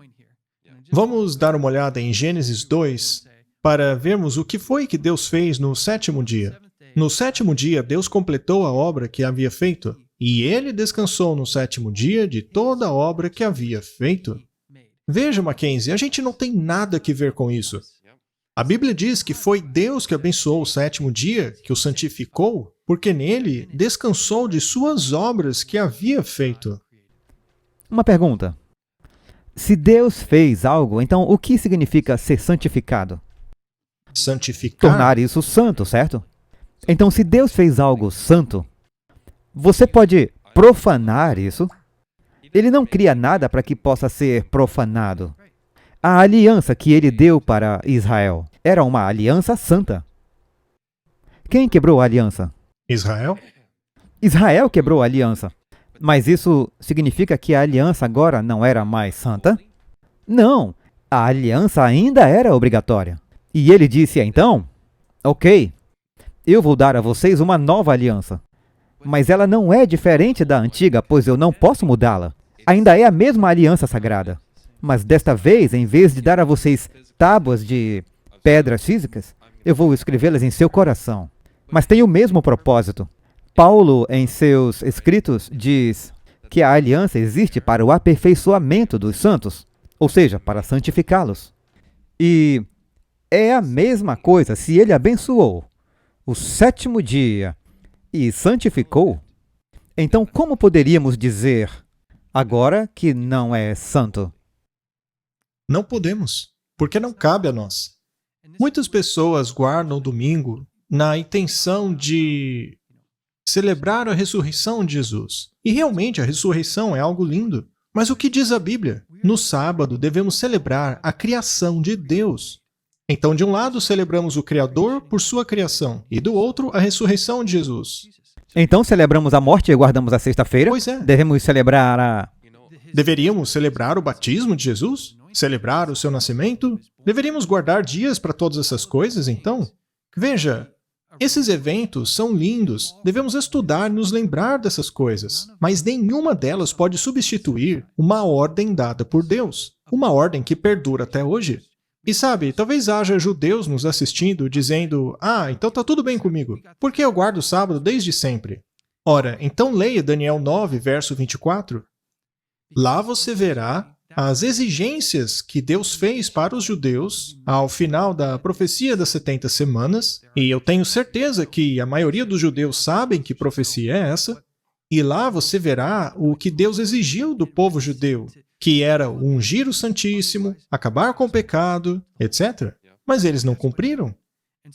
Vamos dar uma olhada em Gênesis 2 para vermos o que foi que Deus fez no sétimo dia. No sétimo dia, Deus completou a obra que havia feito, e Ele descansou no sétimo dia de toda a obra que havia feito. Veja, Mackenzie, a gente não tem nada que ver com isso. A Bíblia diz que foi Deus que abençoou o sétimo dia, que o santificou, porque nele descansou de suas obras que havia feito. Uma pergunta. Se Deus fez algo, então o que significa ser santificado? Santificar? Tornar isso santo, certo? Então, se Deus fez algo santo, você pode profanar isso? Ele não cria nada para que possa ser profanado. A aliança que ele deu para Israel era uma aliança santa. Quem quebrou a aliança? Israel? Israel quebrou a aliança. Mas isso significa que a aliança agora não era mais santa? Não, a aliança ainda era obrigatória. E ele disse então, ok, eu vou dar a vocês uma nova aliança. Mas ela não é diferente da antiga, pois eu não posso mudá-la. Ainda é a mesma aliança sagrada. Mas desta vez, em vez de dar a vocês tábuas de pedras físicas, eu vou escrevê-las em seu coração. Mas tem o mesmo propósito. Paulo, em seus escritos, diz que a aliança existe para o aperfeiçoamento dos santos, ou seja, para santificá-los. E é a mesma coisa se ele abençoou o sétimo dia e santificou, então como poderíamos dizer agora que não é santo? Não podemos, porque não cabe a nós. Muitas pessoas guardam o domingo na intenção de celebrar a ressurreição de Jesus. E realmente a ressurreição é algo lindo. Mas o que diz a Bíblia? No sábado devemos celebrar a criação de Deus. Então, de um lado, celebramos o Criador por sua criação, e do outro, a ressurreição de Jesus. Então celebramos a morte e guardamos a sexta-feira? Pois é. Devemos celebrar a... Deveríamos celebrar o batismo de Jesus? Celebrar o seu nascimento? Deveríamos guardar dias para todas essas coisas, então? Veja, esses eventos são lindos, devemos estudar e nos lembrar dessas coisas, mas nenhuma delas pode substituir uma ordem dada por Deus, uma ordem que perdura até hoje. E sabe, talvez haja judeus nos assistindo dizendo, então tá tudo bem comigo, porque eu guardo o sábado desde sempre. Ora, então leia Daniel 9, verso 24. Lá você verá as exigências que Deus fez para os judeus ao final da profecia das 70 semanas, e eu tenho certeza que a maioria dos judeus sabem que profecia é essa, e lá você verá o que Deus exigiu do povo judeu, que era ungir o Santíssimo, acabar com o pecado, etc. Mas eles não cumpriram.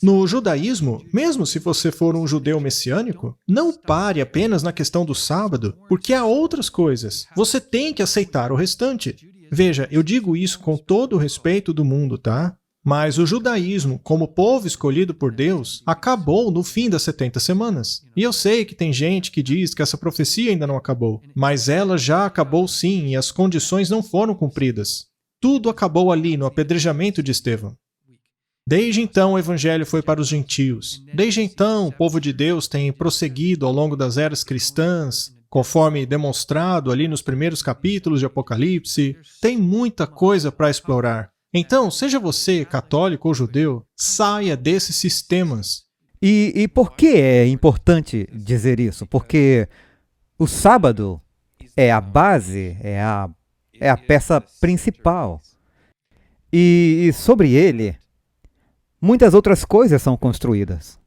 No judaísmo, mesmo se você for um judeu messiânico, não pare apenas na questão do sábado, porque há outras coisas. Você tem que aceitar o restante. Veja, eu digo isso com todo o respeito do mundo, tá? Mas o judaísmo, como povo escolhido por Deus, acabou no fim das 70 semanas. E eu sei que tem gente que diz que essa profecia ainda não acabou, mas ela já acabou sim e as condições não foram cumpridas. Tudo acabou ali no apedrejamento de Estevão. Desde então o evangelho foi para os gentios. Desde então o povo de Deus tem prosseguido ao longo das eras cristãs, conforme demonstrado ali nos primeiros capítulos de Apocalipse. Tem muita coisa para explorar. Então, seja você católico ou judeu, saia desses sistemas. E por que é importante dizer isso? Porque o sábado é a base, é a peça principal. E sobre ele, muitas outras coisas são construídas.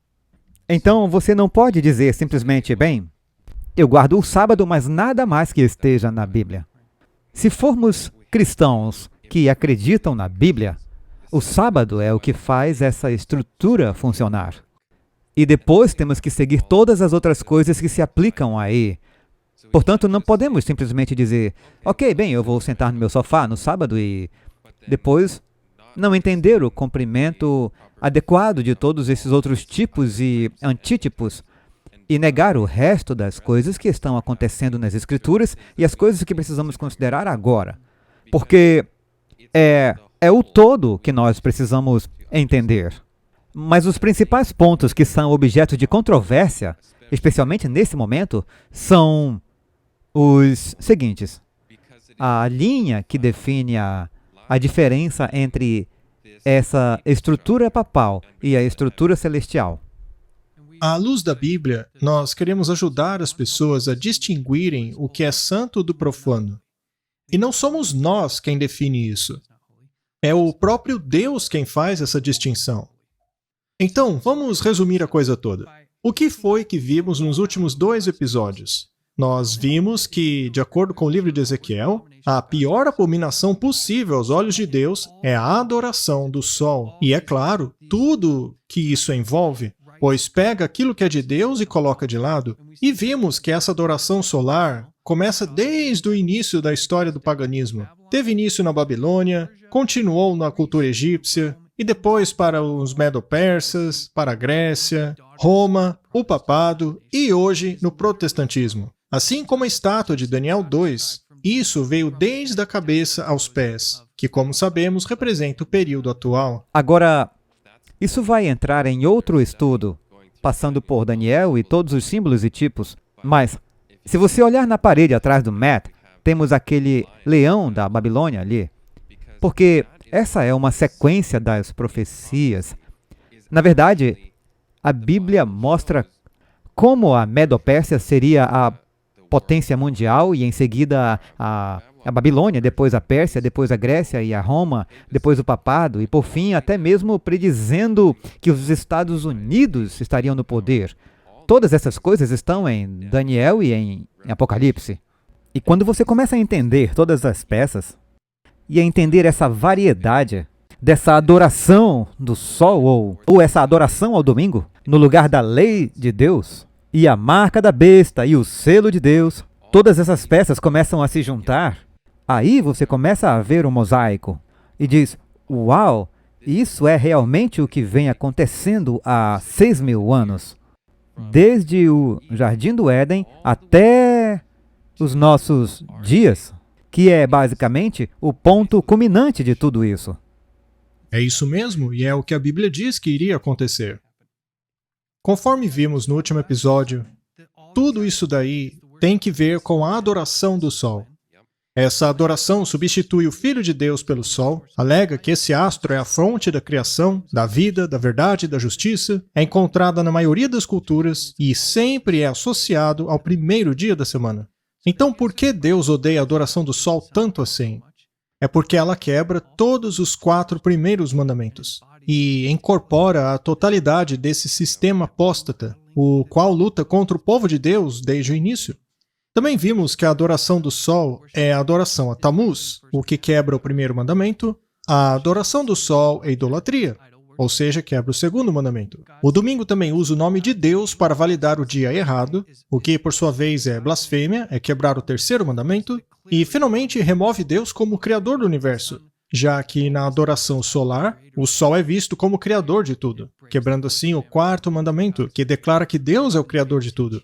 Então, você não pode dizer simplesmente, bem, eu guardo o sábado, mas nada mais que esteja na Bíblia. Se formos cristãos que acreditam na Bíblia, o sábado é o que faz essa estrutura funcionar. E depois temos que seguir todas as outras coisas que se aplicam aí. Portanto, não podemos simplesmente dizer, ok, bem, eu vou sentar no meu sofá no sábado e depois não entender o comprimento adequado de todos esses outros tipos e antítipos e negar o resto das coisas que estão acontecendo nas Escrituras e as coisas que precisamos considerar agora. Porque é o todo que nós precisamos entender. Mas os principais pontos que são objeto de controvérsia, especialmente nesse momento, são os seguintes. A linha que define a diferença entre essa estrutura papal e a estrutura celestial. À luz da Bíblia, nós queremos ajudar as pessoas a distinguirem o que é santo do profano. E não somos nós quem define isso. É o próprio Deus quem faz essa distinção. Então, vamos resumir a coisa toda. O que foi que vimos nos últimos 2 episódios? Nós vimos que, de acordo com o livro de Ezequiel, a pior abominação possível aos olhos de Deus é a adoração do sol. E é claro, tudo que isso envolve, pois pega aquilo que é de Deus e coloca de lado. E vimos que essa adoração solar começa desde o início da história do paganismo. Teve início na Babilônia, continuou na cultura egípcia, e depois para os Medo-Persas, para a Grécia, Roma, o Papado e hoje no protestantismo. Assim como a estátua de Daniel 2, isso veio desde a cabeça aos pés, que, como sabemos, representa o período atual. Agora, isso vai entrar em outro estudo, passando por Daniel e todos os símbolos e tipos, mas se você olhar na parede atrás do Matt, temos aquele leão da Babilônia ali, porque essa é uma sequência das profecias. Na verdade, a Bíblia mostra como a Medo-Pérsia seria a potência mundial e em seguida a Babilônia, depois a Pérsia, depois a Grécia e a Roma, depois o Papado e por fim até mesmo predizendo que os Estados Unidos estariam no poder. Todas essas coisas estão em Daniel e em Apocalipse. E quando você começa a entender todas as peças e a entender essa variedade dessa adoração do sol ou essa adoração ao domingo, no lugar da lei de Deus, e a marca da besta e o selo de Deus, todas essas peças começam a se juntar, aí você começa a ver o mosaico e diz, uau, isso é realmente o que vem acontecendo há 6.000 anos. Desde o Jardim do Éden até os nossos dias, que é basicamente o ponto culminante de tudo isso. É isso mesmo, e é o que a Bíblia diz que iria acontecer. Conforme vimos no último episódio, tudo isso daí tem que ver com a adoração do sol. Essa adoração substitui o Filho de Deus pelo sol, alega que esse astro é a fonte da criação, da vida, da verdade e da justiça, é encontrada na maioria das culturas e sempre é associado ao primeiro dia da semana. Então, por que Deus odeia a adoração do sol tanto assim? É porque ela quebra todos os 4 primeiros mandamentos e incorpora a totalidade desse sistema apóstata, o qual luta contra o povo de Deus desde o início. Também vimos que a adoração do sol é a adoração a Tammuz, o que quebra o primeiro mandamento. A adoração do sol é idolatria, ou seja, quebra o segundo mandamento. O domingo também usa o nome de Deus para validar o dia errado, o que, por sua vez, é blasfêmia, é quebrar o terceiro mandamento. E, finalmente, remove Deus como criador do universo, já que na adoração solar, o sol é visto como criador de tudo, quebrando assim o 4º mandamento, que declara que Deus é o criador de tudo.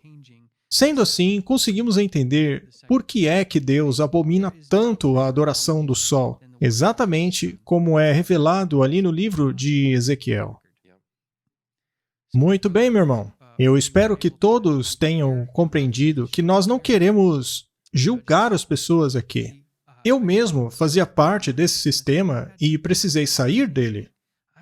Sendo assim, conseguimos entender por que é que Deus abomina tanto a adoração do sol, exatamente como é revelado ali no livro de Ezequiel. Muito bem, meu irmão. Eu espero que todos tenham compreendido que nós não queremos julgar as pessoas aqui. Eu mesmo fazia parte desse sistema e precisei sair dele.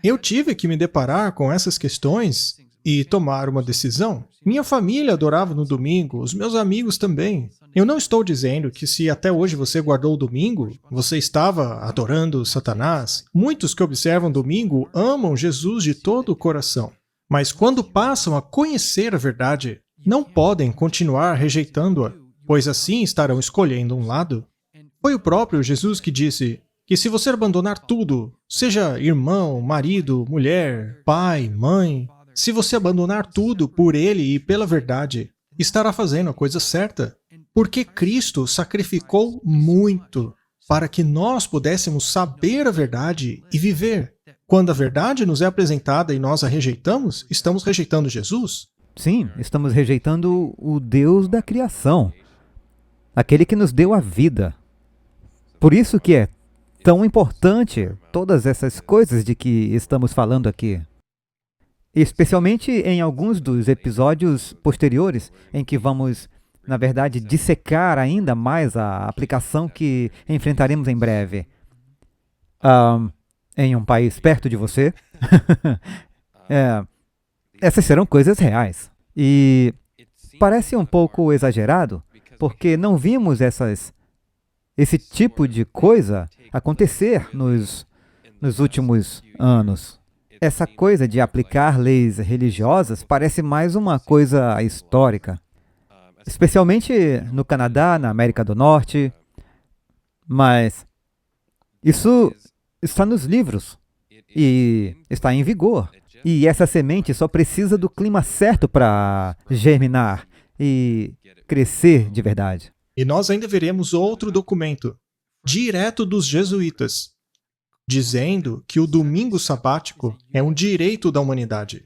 Eu tive que me deparar com essas questões e tomar uma decisão. Minha família adorava no domingo, os meus amigos também. Eu não estou dizendo que se até hoje você guardou o domingo, você estava adorando Satanás. Muitos que observam domingo amam Jesus de todo o coração. Mas quando passam a conhecer a verdade, não podem continuar rejeitando-a, pois assim estarão escolhendo um lado. Foi o próprio Jesus que disse que se você abandonar tudo, seja irmão, marido, mulher, pai, mãe, se você abandonar tudo por Ele e pela verdade, estará fazendo a coisa certa. Porque Cristo sacrificou muito para que nós pudéssemos saber a verdade e viver. Quando a verdade nos é apresentada e nós a rejeitamos, estamos rejeitando Jesus. Sim, estamos rejeitando o Deus da criação, aquele que nos deu a vida. Por isso que é tão importante todas essas coisas de que estamos falando aqui. Especialmente em alguns dos episódios posteriores, em que vamos, na verdade, dissecar ainda mais a aplicação que enfrentaremos em breve. Em um país perto de você. Essas serão coisas reais. E parece um pouco exagerado, porque não vimos esse tipo de coisa acontecer nos últimos anos. Essa coisa de aplicar leis religiosas parece mais uma coisa histórica, especialmente no Canadá, na América do Norte, mas isso está nos livros e está em vigor. E essa semente só precisa do clima certo para germinar e crescer de verdade. E nós ainda veremos outro documento, direto dos jesuítas, dizendo que o domingo sabático é um direito da humanidade.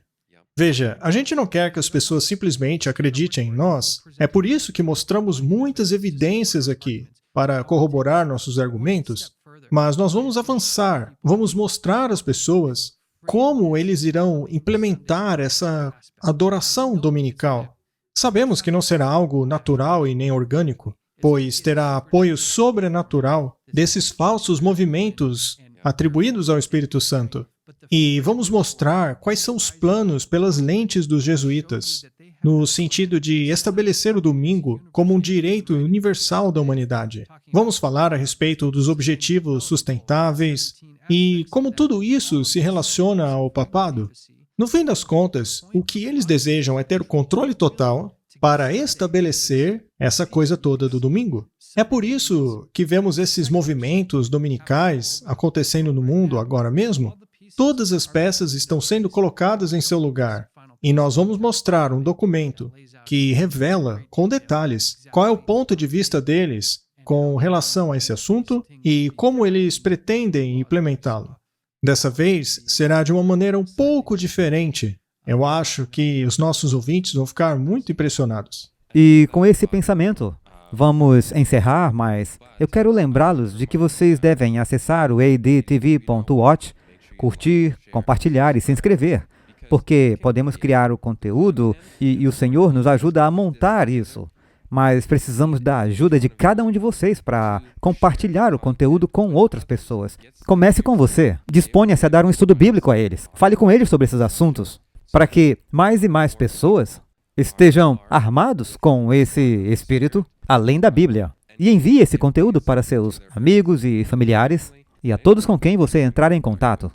Veja, a gente não quer que as pessoas simplesmente acreditem em nós. É por isso que mostramos muitas evidências aqui para corroborar nossos argumentos. Mas nós vamos avançar, vamos mostrar às pessoas como eles irão implementar essa adoração dominical. Sabemos que não será algo natural e nem orgânico, pois terá apoio sobrenatural desses falsos movimentos atribuídos ao Espírito Santo. E vamos mostrar quais são os planos pelas lentes dos jesuítas, no sentido de estabelecer o domingo como um direito universal da humanidade. Vamos falar a respeito dos objetivos sustentáveis e como tudo isso se relaciona ao papado. No fim das contas, o que eles desejam é ter o controle total para estabelecer essa coisa toda do domingo. É por isso que vemos esses movimentos dominicais acontecendo no mundo agora mesmo. Todas as peças estão sendo colocadas em seu lugar. E nós vamos mostrar um documento que revela, com detalhes, qual é o ponto de vista deles com relação a esse assunto e como eles pretendem implementá-lo. Dessa vez, será de uma maneira um pouco diferente. Eu acho que os nossos ouvintes vão ficar muito impressionados. E com esse pensamento, vamos encerrar, mas eu quero lembrá-los de que vocês devem acessar o adtv.watch, curtir, compartilhar e se inscrever, porque podemos criar o conteúdo e o Senhor nos ajuda a montar isso. Mas precisamos da ajuda de cada um de vocês para compartilhar o conteúdo com outras pessoas. Comece com você. Disponha-se a dar um estudo bíblico a eles. Fale com eles sobre esses assuntos, para que mais e mais pessoas estejam armados com esse espírito, além da Bíblia. E envie esse conteúdo para seus amigos e familiares e a todos com quem você entrar em contato.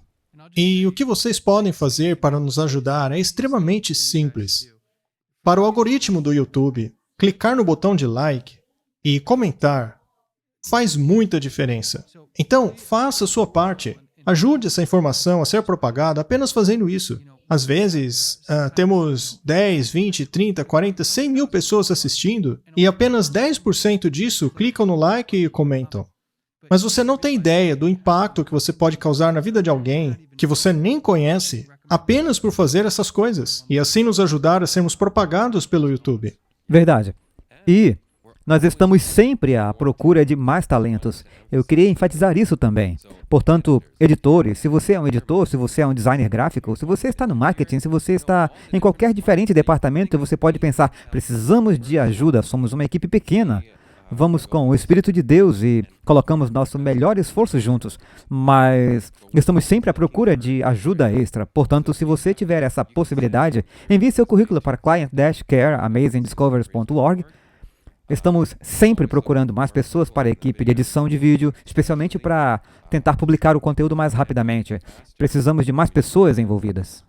E o que vocês podem fazer para nos ajudar é extremamente simples. Para o algoritmo do YouTube, clicar no botão de like e comentar faz muita diferença. Então, faça a sua parte. Ajude essa informação a ser propagada apenas fazendo isso. Às vezes, temos 10, 20, 30, 40, 100 mil pessoas assistindo e apenas 10% disso clicam no like e comentam. Mas você não tem ideia do impacto que você pode causar na vida de alguém que você nem conhece apenas por fazer essas coisas e assim nos ajudar a sermos propagados pelo YouTube. Verdade. E Nós estamos sempre à procura de mais talentos. Eu queria enfatizar isso também. Portanto, editores, se você é um editor, se você é um designer gráfico, se você está no marketing, se você está em qualquer diferente departamento, você pode pensar, precisamos de ajuda, somos uma equipe pequena. Vamos com o Espírito de Deus e colocamos nosso melhor esforço juntos, mas estamos sempre à procura de ajuda extra. Portanto, se você tiver essa possibilidade, envie seu currículo para client-care@amazingdiscoveries.org. Estamos sempre procurando mais pessoas para a equipe de edição de vídeo, especialmente para tentar publicar o conteúdo mais rapidamente. Precisamos de mais pessoas envolvidas.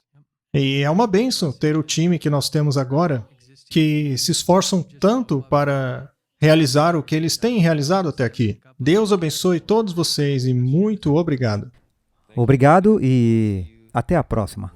E é uma bênção ter o time que nós temos agora, que se esforçam tanto para realizar o que eles têm realizado até aqui. Deus abençoe todos vocês e muito obrigado. Obrigado e até a próxima.